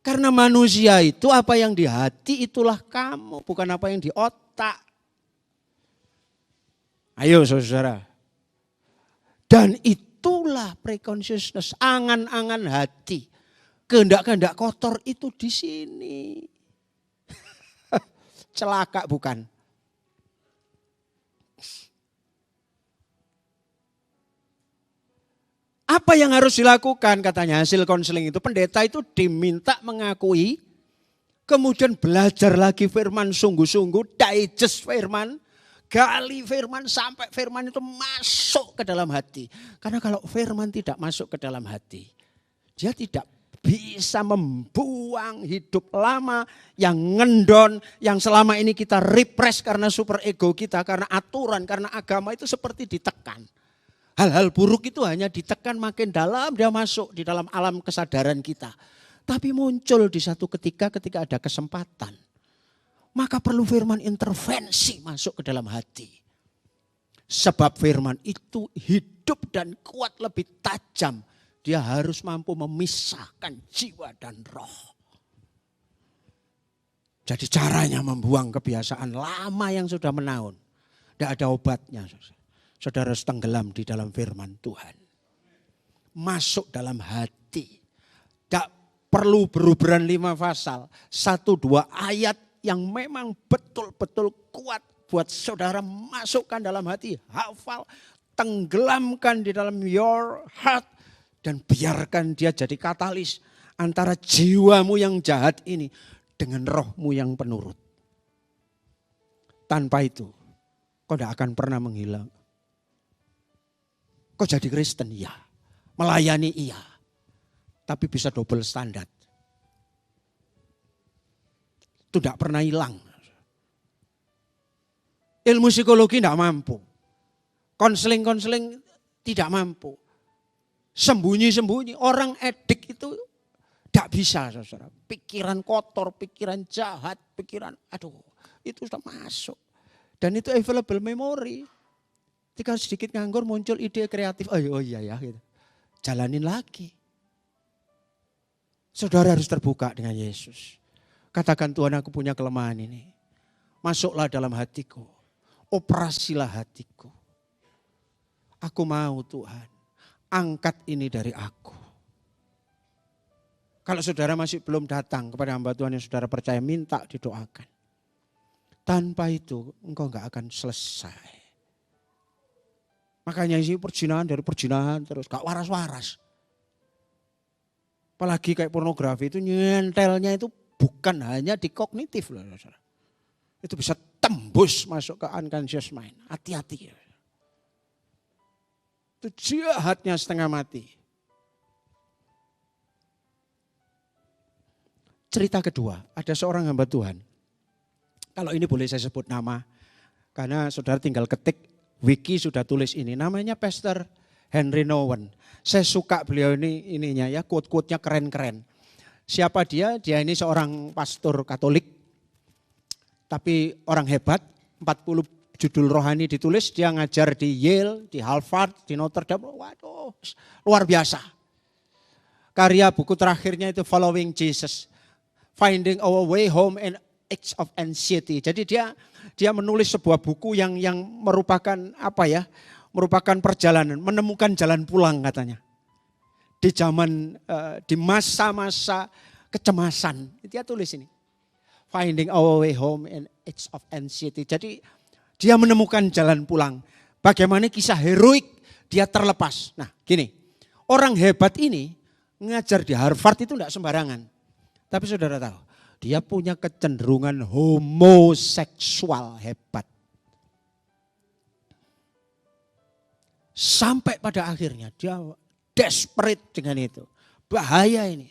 B: Karena manusia itu apa yang di hati itulah kamu. Bukan apa yang di otak. Ayo saudara. Dan itulah preconsciousness. Angan-angan hati. Kehendak-kehendak kotor itu di sini. Celaka bukan. Apa yang harus dilakukan katanya hasil konseling itu. Pendeta itu diminta mengakui. Kemudian belajar lagi firman sungguh-sungguh. Digest firman. Gali firman sampai firman itu masuk ke dalam hati. Karena kalau firman tidak masuk ke dalam hati. Dia tidak bisa membuang hidup lama yang ngendon. Yang selama ini kita repress karena super ego kita. Karena aturan, karena agama itu seperti ditekan. Hal-hal buruk itu hanya ditekan makin dalam, dia masuk di dalam alam kesadaran kita. Tapi muncul di satu ketika ada kesempatan. Maka perlu firman intervensi masuk ke dalam hati. Sebab firman itu hidup dan kuat lebih tajam. Dia harus mampu memisahkan jiwa dan roh. Jadi caranya membuang kebiasaan lama yang sudah menaun. Tidak ada obatnya. Saudara harus tenggelam di dalam firman Tuhan. Masuk dalam hati. Tidak perlu beruberan 5 pasal. 1-2 ayat yang memang betul-betul kuat buat saudara masukkan dalam hati. Hafal, tenggelamkan di dalam your heart dan biarkan dia jadi katalis antara jiwamu yang jahat ini dengan rohmu yang penurut. Tanpa itu, kau tidak akan pernah menghilang. Kau jadi Kristen, iya. Melayani, iya. Tapi bisa double standar. Itu tidak pernah hilang. Ilmu psikologi tidak mampu. Konseling-konseling tidak mampu. Sembunyi-sembunyi. Orang edik itu tidak bisa, saudara. Pikiran kotor, pikiran jahat, pikiran itu sudah masuk. Dan itu available memory. Ketika sedikit nganggur muncul ide kreatif. Oh iya ya, gitu. Jalanin lagi. Saudara harus terbuka dengan Yesus. Katakan, Tuhan, aku punya kelemahan ini. Masuklah dalam hatiku. Operasilah hatiku. Aku mau, Tuhan. Angkat ini dari aku. Kalau saudara masih belum datang kepada hamba Tuhan yang saudara percaya, minta didoakan. Tanpa itu engkau enggak akan selesai. Makanya ini perjinahan dari perjinahan terus, gak waras-waras. Apalagi kayak pornografi itu nyentelnya itu bukan hanya di kognitif loh. Itu bisa tembus masuk ke unconscious mind. Hati-hati. Itu jahatnya setengah mati. Cerita kedua, ada seorang hamba Tuhan. Kalau ini boleh saya sebut nama, karena saudara tinggal ketik, Wiki sudah tulis ini, namanya Pastor Henry Nouwen. Saya suka beliau ininya ya, quote-quote-nya keren-keren. Siapa dia? Dia ini seorang pastor Katolik, tapi orang hebat, 40 judul rohani ditulis, dia ngajar di Yale, di Harvard, di Notre Dame, waduh luar biasa. Karya buku terakhirnya itu Following Jesus, Finding Our Way Home and Age of Anxiety. Jadi dia menulis sebuah buku yang merupakan merupakan perjalanan, menemukan jalan pulang katanya. Di zaman, di masa-masa kecemasan, dia tulis ini. Finding Our Way Home and Age of Anxiety. Jadi dia menemukan jalan pulang. Bagaimana kisah heroik dia terlepas. Nah gini, orang hebat ini ngajar di Harvard itu enggak sembarangan. Tapi saudara tahu, dia punya kecenderungan homoseksual hebat. Sampai pada akhirnya dia desperate dengan itu. Bahaya ini.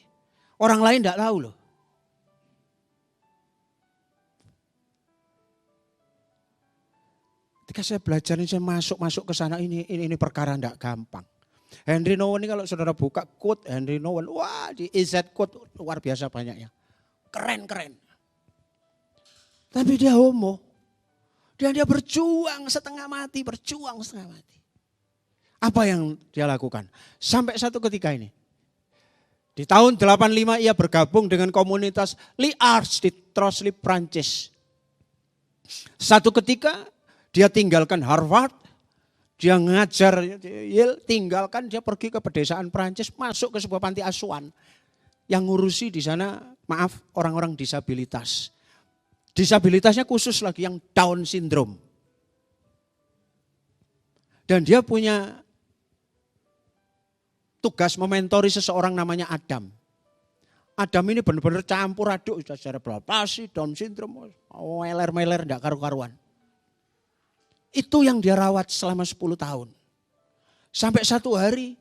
B: Orang lain tidak tahu loh. Ketika saya belajar ini, saya masuk ke sana, ini perkara tidak gampang. Henry Nouwen ini kalau saudara buka quote Henry Nouwen, wah di EZ quote luar biasa banyaknya. Keren-keren. Tapi dia homo. Dan dia berjuang setengah mati. Apa yang dia lakukan? Sampai satu ketika ini. Di tahun 85 ia bergabung dengan komunitas Lee Arts di Trosly, Prancis. Satu ketika dia tinggalkan Harvard. Dia ngajar Yale, tinggalkan, dia pergi ke pedesaan Prancis, masuk ke sebuah panti asuhan. Yang ngurusi di sana, maaf, orang-orang disabilitas. Disabilitasnya khusus lagi yang Down syndrome. Dan dia punya tugas mementori seseorang namanya Adam. Adam ini benar-benar campur aduk, sudah cerebral palsy, Down syndrome, meler-meler, enggak karu-karuan. Itu yang dia rawat selama 10 tahun. Sampai satu hari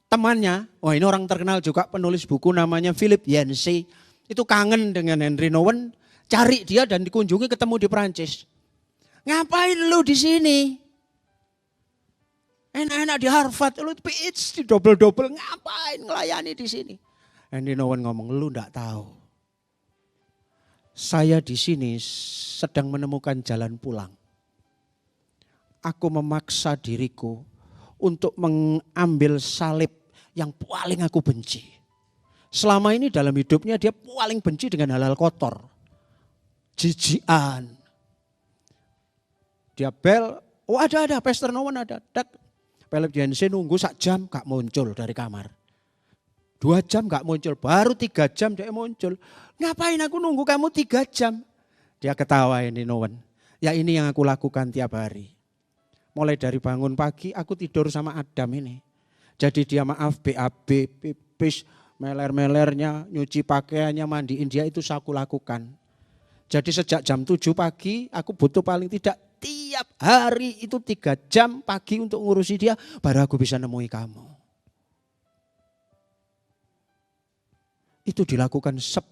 B: temannya, wah ini orang terkenal juga penulis buku namanya Philip Yancey. Itu kangen dengan Henry Nouwen, cari dia dan dikunjungi ketemu di Prancis. Ngapain lu di sini? Enak-enak di Harvard, lu PhD double-double, ngapain ngelayani di sini? Henry Nouwen ngomong, lu enggak tahu. Saya di sini sedang menemukan jalan pulang. Aku memaksa diriku untuk mengambil salib yang paling aku benci. Selama ini dalam hidupnya dia paling benci dengan hal-hal kotor. Jijian. Dia bel, oh ada, Pastor Nouwen ada. Philip Yancey nunggu 1 jam gak muncul dari kamar. 2 jam gak muncul, baru 3 jam dia muncul. Ngapain aku nunggu kamu 3 jam? Dia ketawa ini Nouwen. Ya ini yang aku lakukan tiap hari. Mulai dari bangun pagi aku tidur sama Adam ini. Jadi dia maaf BAB, pipis, meler-melernya, nyuci pakaiannya, mandiin dia itu aku lakukan. Jadi sejak jam 7 pagi aku butuh paling tidak tiap hari itu 3 jam pagi untuk ngurusi dia. Baru aku bisa nemui kamu. Itu dilakukan 10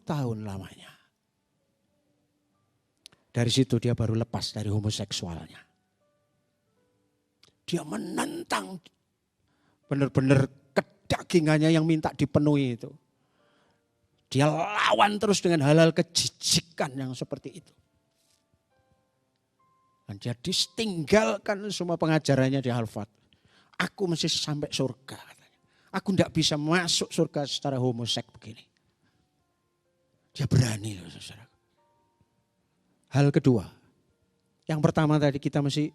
B: tahun lamanya. Dari situ dia baru lepas dari homoseksualnya. Dia menentang benar-benar kedagingannya yang minta dipenuhi itu. Dia lawan terus dengan hal-hal kejijikan yang seperti itu. Dan dia ditinggalkan semua pengajarannya di Harvard. Aku mesti sampai surga katanya. Aku tidak bisa masuk surga secara homoseks begini. Dia berani loh saudara. Hal kedua. Yang pertama tadi kita mesti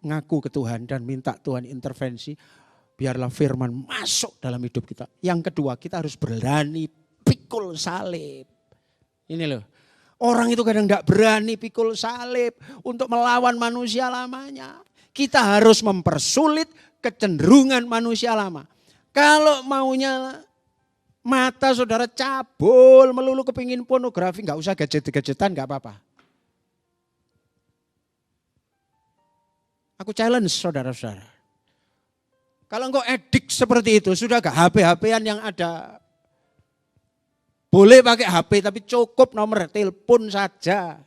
B: ngaku ke Tuhan dan minta Tuhan intervensi. Biarlah firman masuk dalam hidup kita. Yang kedua kita harus berani pikul salib. Ini loh. Orang itu kadang tidak berani pikul salib untuk melawan manusia lamanya. Kita harus mempersulit kecenderungan manusia lama. Kalau maunya mata saudara cabul, melulu kepingin pornografi, nggak usah gadget-gadgetan, nggak apa-apa. Aku challenge saudara-saudara. Kalau engkau edik seperti itu, sudah gak HP-HPan yang ada. Boleh pakai HP tapi cukup nomor telepon saja.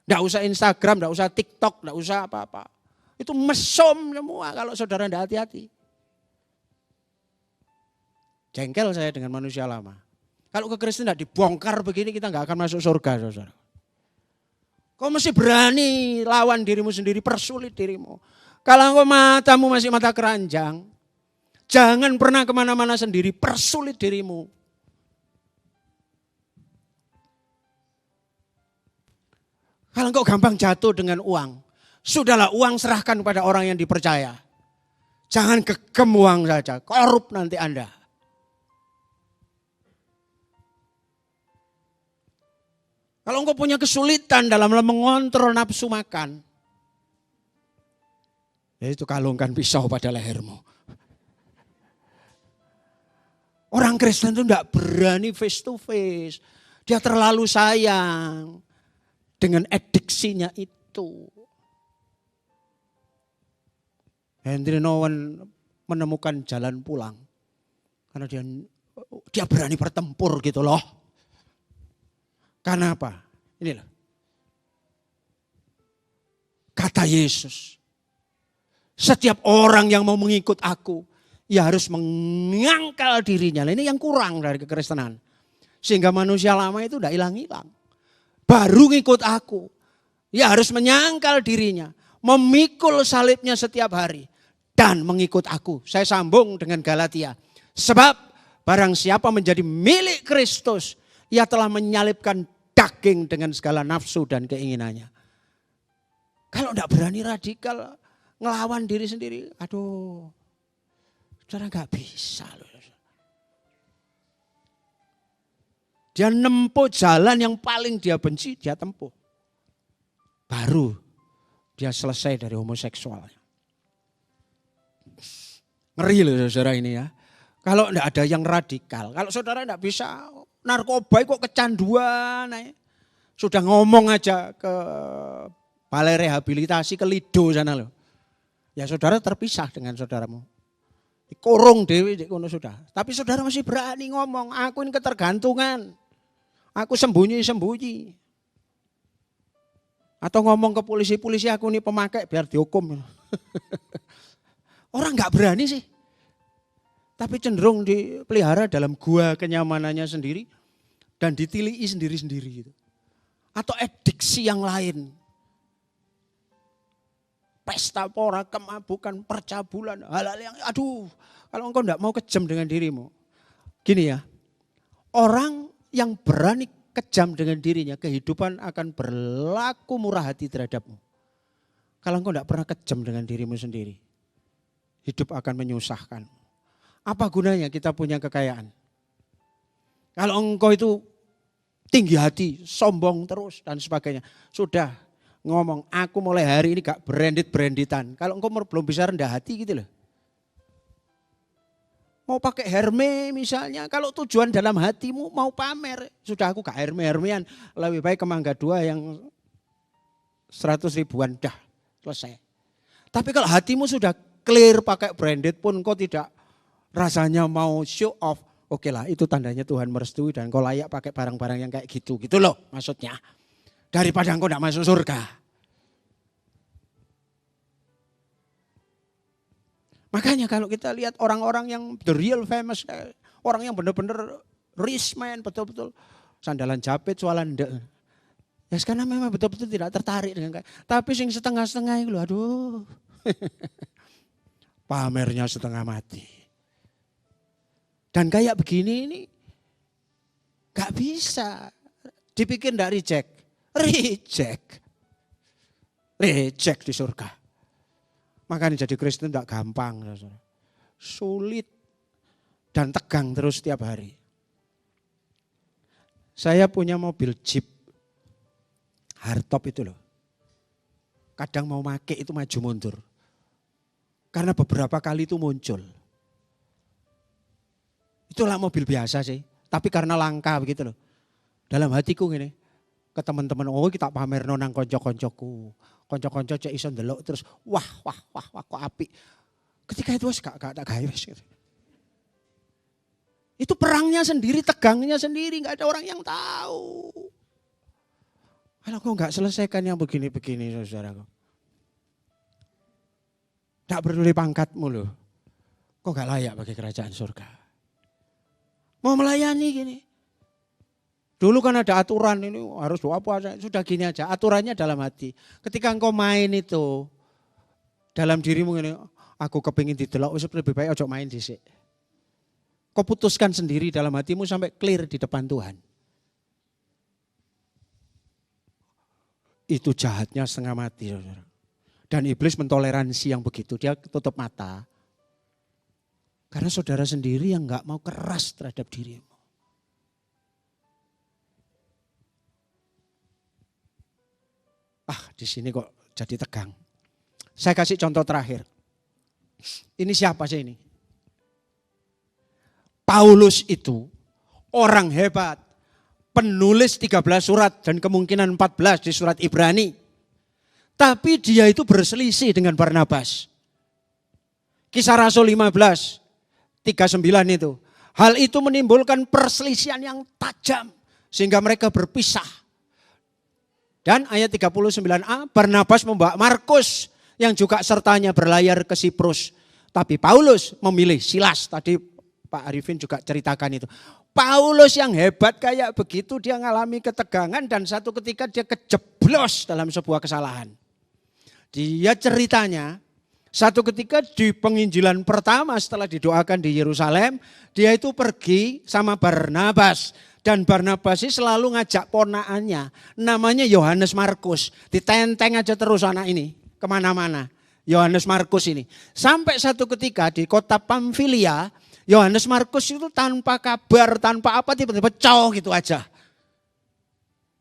B: Nggak usah Instagram, nggak usah TikTok, nggak usah apa-apa. Itu mesum semua kalau saudara tidak hati-hati. Jengkel saya dengan manusia lama. Kalau ke Kristen tidak dibongkar begini kita nggak akan masuk surga saudara. Kau mesti berani lawan dirimu sendiri, persulit dirimu. Kalau engkau matamu masih mata keranjang, jangan pernah kemana-mana sendiri, persulit dirimu. Kalau engkau gampang jatuh dengan uang, sudahlah uang serahkan kepada orang yang dipercaya. Jangan gegem uang saja, korup nanti Anda. Kalau engkau punya kesulitan dalam mengontrol nafsu makan, ya itu kalungkan pisau pada lehermu. Orang Kristen itu tidak berani face to face. Dia terlalu sayang dengan adiksinya itu. Henry Nouwen menemukan jalan pulang. Karena dia berani bertempur gitu loh. Karena apa? Ini loh. Kata Yesus. Setiap orang yang mau mengikut aku, ya harus mengangkal dirinya. Nah, ini yang kurang dari kekristenan. Sehingga manusia lama itu udah hilang-hilang. Baru ngikut aku. Ya harus menyangkal dirinya. Memikul salibnya setiap hari. Dan mengikut aku. Saya sambung dengan Galatia. Sebab barang siapa menjadi milik Kristus, ia telah menyalibkan daging dengan segala nafsu dan keinginannya. Kalau tidak berani radikal, ngelawan diri sendiri, aduh, saudara nggak bisa loh. Dia nempuh jalan yang paling dia benci, dia tempuh. Baru dia selesai dari homoseksualnya. Ngeri loh saudara ini ya. Kalau tidak ada yang radikal, kalau saudara tidak bisa narkoba kok kecanduan. Sudah ngomong aja ke balai rehabilitasi ke Lido sana loh. Ya saudara terpisah dengan saudaramu. Dikurung dewi di kono sudah. Tapi saudara masih berani ngomong, aku ini ketergantungan. Aku sembunyi-sembunyi. Atau ngomong ke polisi-polisi aku ini pemakai biar dihukum. Orang nggak berani sih. Tapi cenderung dipelihara dalam gua kenyamanannya sendiri. Dan ditilii sendiri-sendiri gitu. Atau adiksi yang lain. Pesta pora, kemabukan, percabulan, hal-hal yang aduh. Kalau engkau enggak mau kejam dengan dirimu. Gini ya, orang yang berani kejam dengan dirinya, kehidupan akan berlaku murah hati terhadapmu. Kalau engkau enggak pernah kejam dengan dirimu sendiri, hidup akan menyusahkan. Apa gunanya kita punya kekayaan? Kalau engkau itu tinggi hati, sombong terus dan sebagainya. Sudah, ngomong, aku mulai hari ini gak branded-branditan. Kalau engkau belum bisa rendah hati gitu loh. Mau pakai Hermes misalnya, kalau tujuan dalam hatimu mau pamer, sudah aku gak Hermes-Hermean, lebih baik ke Mangga 2 yang 100 ribuan, dah selesai. Tapi kalau hatimu sudah clear pakai branded pun kau tidak rasanya mau show off, oke lah itu tandanya Tuhan merestui dan kau layak pakai barang-barang yang kayak gitu loh maksudnya. Daripada engkau tidak masuk surga. Makanya kalau kita lihat orang-orang yang the real famous, orang yang benar-benar rich man, betul-betul sandalan japit, swalanda. Ya sekarang memang betul-betul tidak tertarik dengan kayak. Tapi sing setengah-setengah itu aduh. Pamernya setengah mati. Dan kayak begini ini gak bisa. Dipikir gak reject. Reject di surga. Makanya jadi Kristen tidak gampang. Sulit dan tegang terus setiap hari. Saya punya mobil Jeep hardtop itu loh. Kadang mau make itu maju mundur. Karena beberapa kali itu muncul. Itulah mobil biasa sih. Tapi karena langka begitu loh. Dalam hatiku gini. Ke teman-teman, oh kita pamer nonang konco-koncoku. Konco-konco cek iso ndelok terus wah kok apik. Ketika itu gak tak gawe gitu. Itu perangnya sendiri, tegangnya sendiri, gak ada orang yang tahu. Kalau kau gak selesaikan yang begini-begini saudaraku. Tak peduli pangkatmu loh. Kau gak layak bagi kerajaan surga. Mau melayani gini. Dulu kan ada aturan ini harus doa puasa, sudah gini aja. Aturannya dalam hati. Ketika engkau main itu dalam dirimu ini, aku kepingin didelok, lebih baik ojo main dhisik. Kau putuskan sendiri dalam hatimu sampai clear di depan Tuhan. Itu jahatnya setengah mati. Saudara. Dan iblis mentoleransi yang begitu, dia tutup mata. Karena saudara sendiri yang gak mau keras terhadap dirimu. Di sini kok jadi tegang. Saya kasih contoh terakhir. Ini siapa sih ini? Paulus itu orang hebat. Penulis 13 surat dan kemungkinan 14 di surat Ibrani. Tapi dia itu berselisih dengan Barnabas. Kisah Rasul 15, 39 itu. Hal itu menimbulkan perselisihan yang tajam. Sehingga mereka berpisah. Dan ayat 39a, Barnabas membawa Markus yang juga sertanya berlayar ke Siprus. Tapi Paulus memilih Silas, tadi Pak Arifin juga ceritakan itu. Paulus yang hebat kayak begitu dia mengalami ketegangan dan satu ketika dia kejeblos dalam sebuah kesalahan. Dia ceritanya satu ketika di penginjilan pertama setelah didoakan di Yerusalem, dia itu pergi sama Barnabas. Dan Barnabas selalu ngajak ponaannya, namanya Yohanes Markus. Ditenteng aja terus anak ini, kemana-mana. Yohanes Markus ini. Sampai satu ketika di kota Pamfilia, Yohanes Markus itu tanpa kabar, tanpa apa, tiba-tiba cow gitu aja.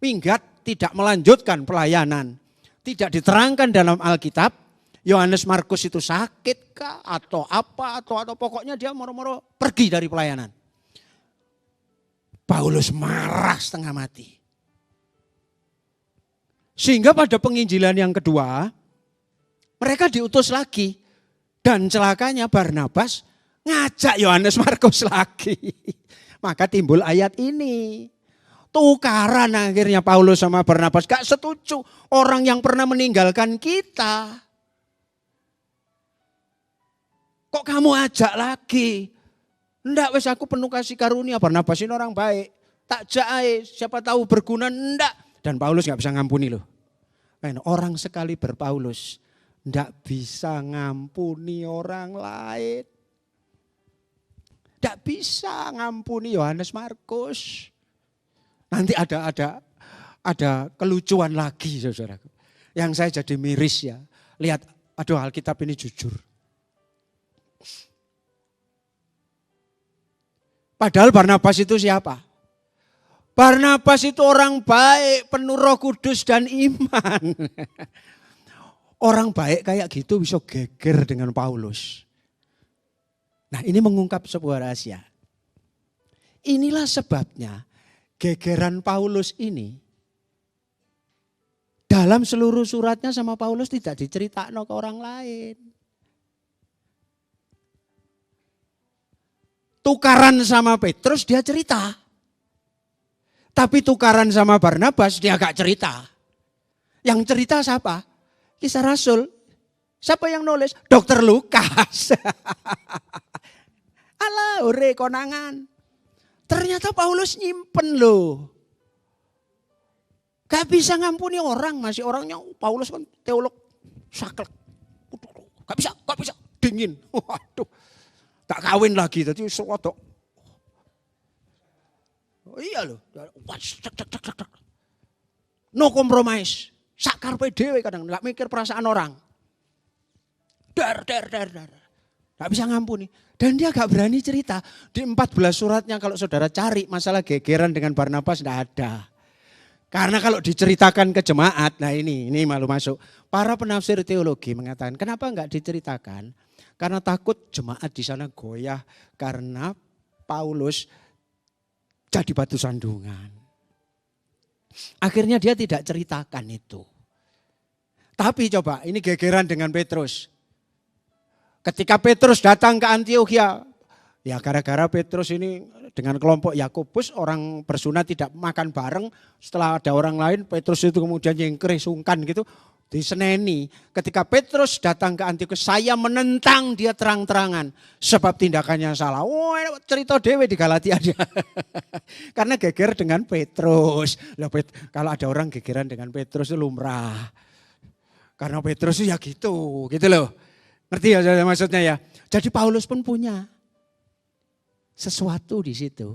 B: Minggat, tidak melanjutkan pelayanan. Tidak diterangkan dalam Alkitab, Yohanes Markus itu sakit kah, atau apa, atau pokoknya dia moro-moro pergi dari pelayanan. Paulus marah setengah mati. Sehingga pada penginjilan yang kedua, mereka diutus lagi. Dan celakanya Barnabas ngajak Yohanes Markus lagi. Maka timbul ayat ini. Tukaran akhirnya Paulus sama Barnabas. Gak setuju orang yang pernah meninggalkan kita. Kok kamu ajak lagi? Enggak, wes aku penuh kasih karunia. Barnabas ini orang baik. Tak jae, siapa tahu berguna. Enggak. Dan Paulus gak bisa ngampuni loh. Orang sekali berpaulus. Enggak bisa ngampuni orang lain. Enggak bisa ngampuni Yohanes Markus. Nanti ada kelucuan lagi saudaraku. Yang saya jadi miris ya. Lihat, aduh Alkitab ini jujur. Padahal Barnabas itu siapa? Barnabas itu orang baik, penuh Roh Kudus dan iman. Orang baik kayak gitu bisa geger dengan Paulus. Nah, ini mengungkap sebuah rahasia. Inilah sebabnya gegeran Paulus ini dalam seluruh suratnya sama Paulus tidak diceritakan ke orang lain. Tukaran sama Petrus dia cerita. Tapi tukaran sama Barnabas dia gak cerita. Yang cerita siapa? Kisah Rasul. Siapa yang nulis? Dr. Lukas. Alah, ore konangan. Ternyata Paulus nyimpen loh. Gak bisa ngampuni orang. Masih orangnya Paulus kan teolog saklek. Gak bisa. Dingin. Waduh. Tak kawin lagi. Tadi sewadok. Oh, iya loh. No compromise. Sakar dhewe kadang gak mikir perasaan orang. Dar. Gak bisa ngampuni. Dan dia gak berani cerita. Di 14 suratnya kalau saudara cari masalah gegeran dengan Barnabas gak ada. Karena kalau diceritakan ke jemaat, nah ini malu masuk. Para penafsir teologi mengatakan kenapa gak diceritakan? Karena takut jemaat di sana goyah karena Paulus jadi batu sandungan. Akhirnya dia tidak ceritakan itu. Tapi coba ini gegeran dengan Petrus. Ketika Petrus datang ke Antiokhia, ya gara-gara Petrus ini dengan kelompok Yakobus orang bersunat tidak makan bareng. Setelah ada orang lain, Petrus itu kemudian nyengkre sungkan gitu, diseneni. Ketika Petrus datang ke Antiokhia, saya menentang dia terang-terangan sebab tindakannya salah. Oh, cerita dewe di Galatia dia. Karena geger dengan Petrus. Kalau ada orang gegeran dengan Petrus itu lumrah. Karena Petrus itu ya gitu loh. Ngerti ya maksudnya ya. Jadi Paulus pun punya sesuatu di situ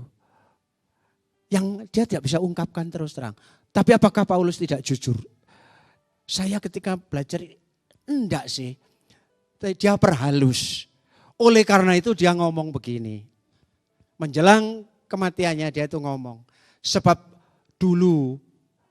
B: yang dia tidak bisa ungkapkan terus terang. Tapi apakah Paulus tidak jujur? Saya ketika belajar enggak sih. Dia perhalus. Oleh karena itu dia ngomong begini. Menjelang kematiannya dia itu ngomong. Sebab dulu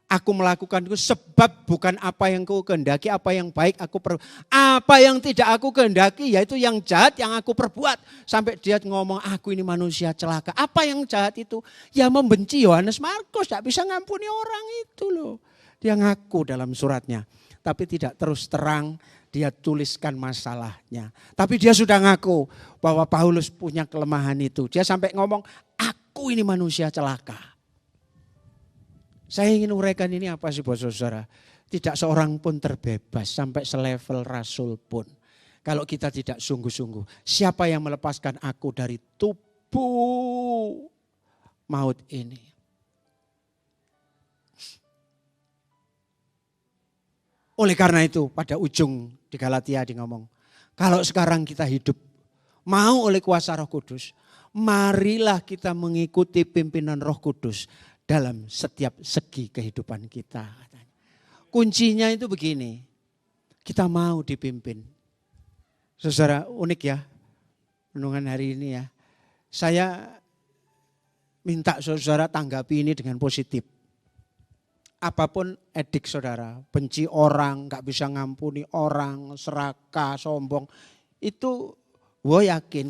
B: aku melakukan itu sebab bukan apa yang ku kehendaki, apa yang baik aku perbuat. Apa yang tidak aku kehendaki yaitu yang jahat yang aku perbuat. Sampai dia ngomong aku ini manusia celaka. Apa yang jahat itu? Ya membenci Yohanes Markus, tidak bisa ngampuni orang itu loh. Dia ngaku dalam suratnya. Tapi tidak terus terang dia tuliskan masalahnya. Tapi dia sudah ngaku bahwa Paulus punya kelemahan itu. Dia sampai ngomong aku ini manusia celaka. Saya ingin uraikan ini apa sih buat saudara? Tidak seorang pun terbebas sampai selevel rasul pun. Kalau kita tidak sungguh-sungguh. Siapa yang melepaskan aku dari tubuh maut ini? Oleh karena itu pada ujung di Galatia dia ngomong. Kalau sekarang kita hidup mau oleh kuasa Roh Kudus. Marilah kita mengikuti pimpinan Roh Kudus. Dalam setiap segi kehidupan kita. Kuncinya itu begini. Kita mau dipimpin. Saudara unik ya. Renungan hari ini ya. Saya minta saudara tanggapi ini dengan positif. Apapun edik saudara. Benci orang, gak bisa ngampuni orang, serakah, sombong. Itu gue yakin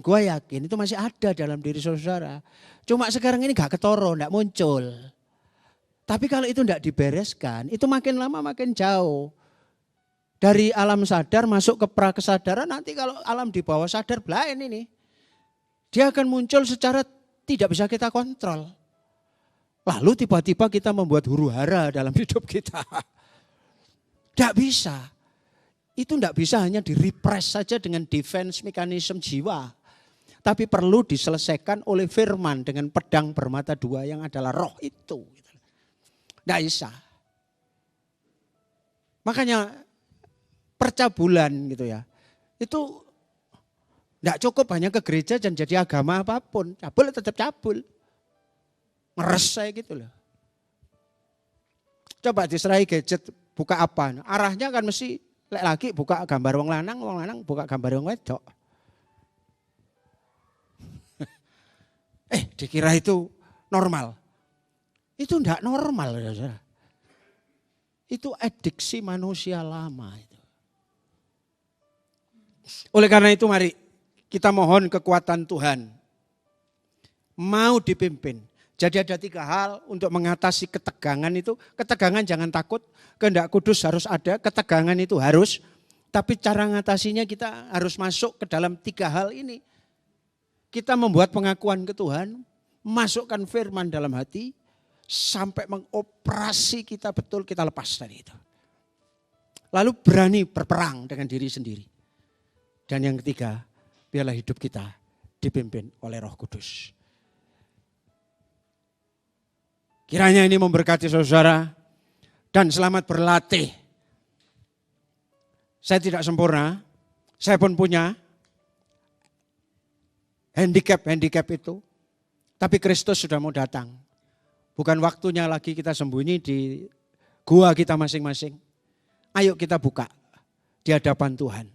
B: itu masih ada dalam diri saudara. Cuma sekarang ini gak ketoro, gak muncul. Tapi kalau itu gak dibereskan, itu makin lama makin jauh. Dari alam sadar masuk ke prakesadaran, nanti kalau alam di bawah sadar belain ini. Dia akan muncul secara tidak bisa kita kontrol. Lalu tiba-tiba kita membuat huru hara dalam hidup kita. Gak bisa. Itu gak bisa hanya di-repress saja dengan defense mekanisme jiwa. Tapi perlu diselesaikan oleh firman dengan pedang bermata dua yang adalah roh itu. Tidak bisa. Makanya percabulan gitu ya. Itu tidak cukup hanya ke gereja dan jadi agama apapun. Cabul tetap cabul. Ngeres saya gitu loh. Coba diserai gadget buka apa. Arahnya kan mesti lagi buka gambar wong lanang buka gambar wong wedok. Dikira itu normal. Itu tidak normal. Saudara. Itu adiksi manusia lama. Itu. Oleh karena itu mari kita mohon kekuatan Tuhan. Mau dipimpin. Jadi ada 3 hal untuk mengatasi ketegangan itu. Ketegangan jangan takut, kehendak kudus harus ada, ketegangan itu harus. Tapi cara mengatasinya kita harus masuk ke dalam 3 hal ini. Kita membuat pengakuan ke Tuhan, masukkan firman dalam hati, sampai mengoperasi kita betul, kita lepas dari itu. Lalu berani berperang dengan diri sendiri. Dan yang ketiga, biarlah hidup kita dipimpin oleh Roh Kudus. Kiranya ini memberkati saudara dan selamat berlatih. Saya tidak sempurna, saya pun punya handicap itu. Tapi Kristus sudah mau datang. Bukan waktunya lagi kita sembunyi di gua kita masing-masing. Ayo kita buka di hadapan Tuhan.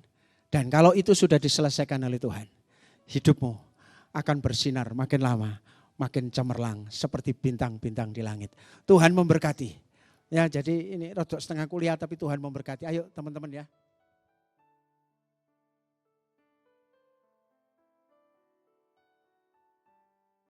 B: Dan kalau itu sudah diselesaikan oleh Tuhan, hidupmu akan bersinar makin lama, makin cemerlang seperti bintang-bintang di langit. Tuhan memberkati. Ya, jadi ini rodok setengah kuliah tapi Tuhan memberkati. Ayo teman-teman ya.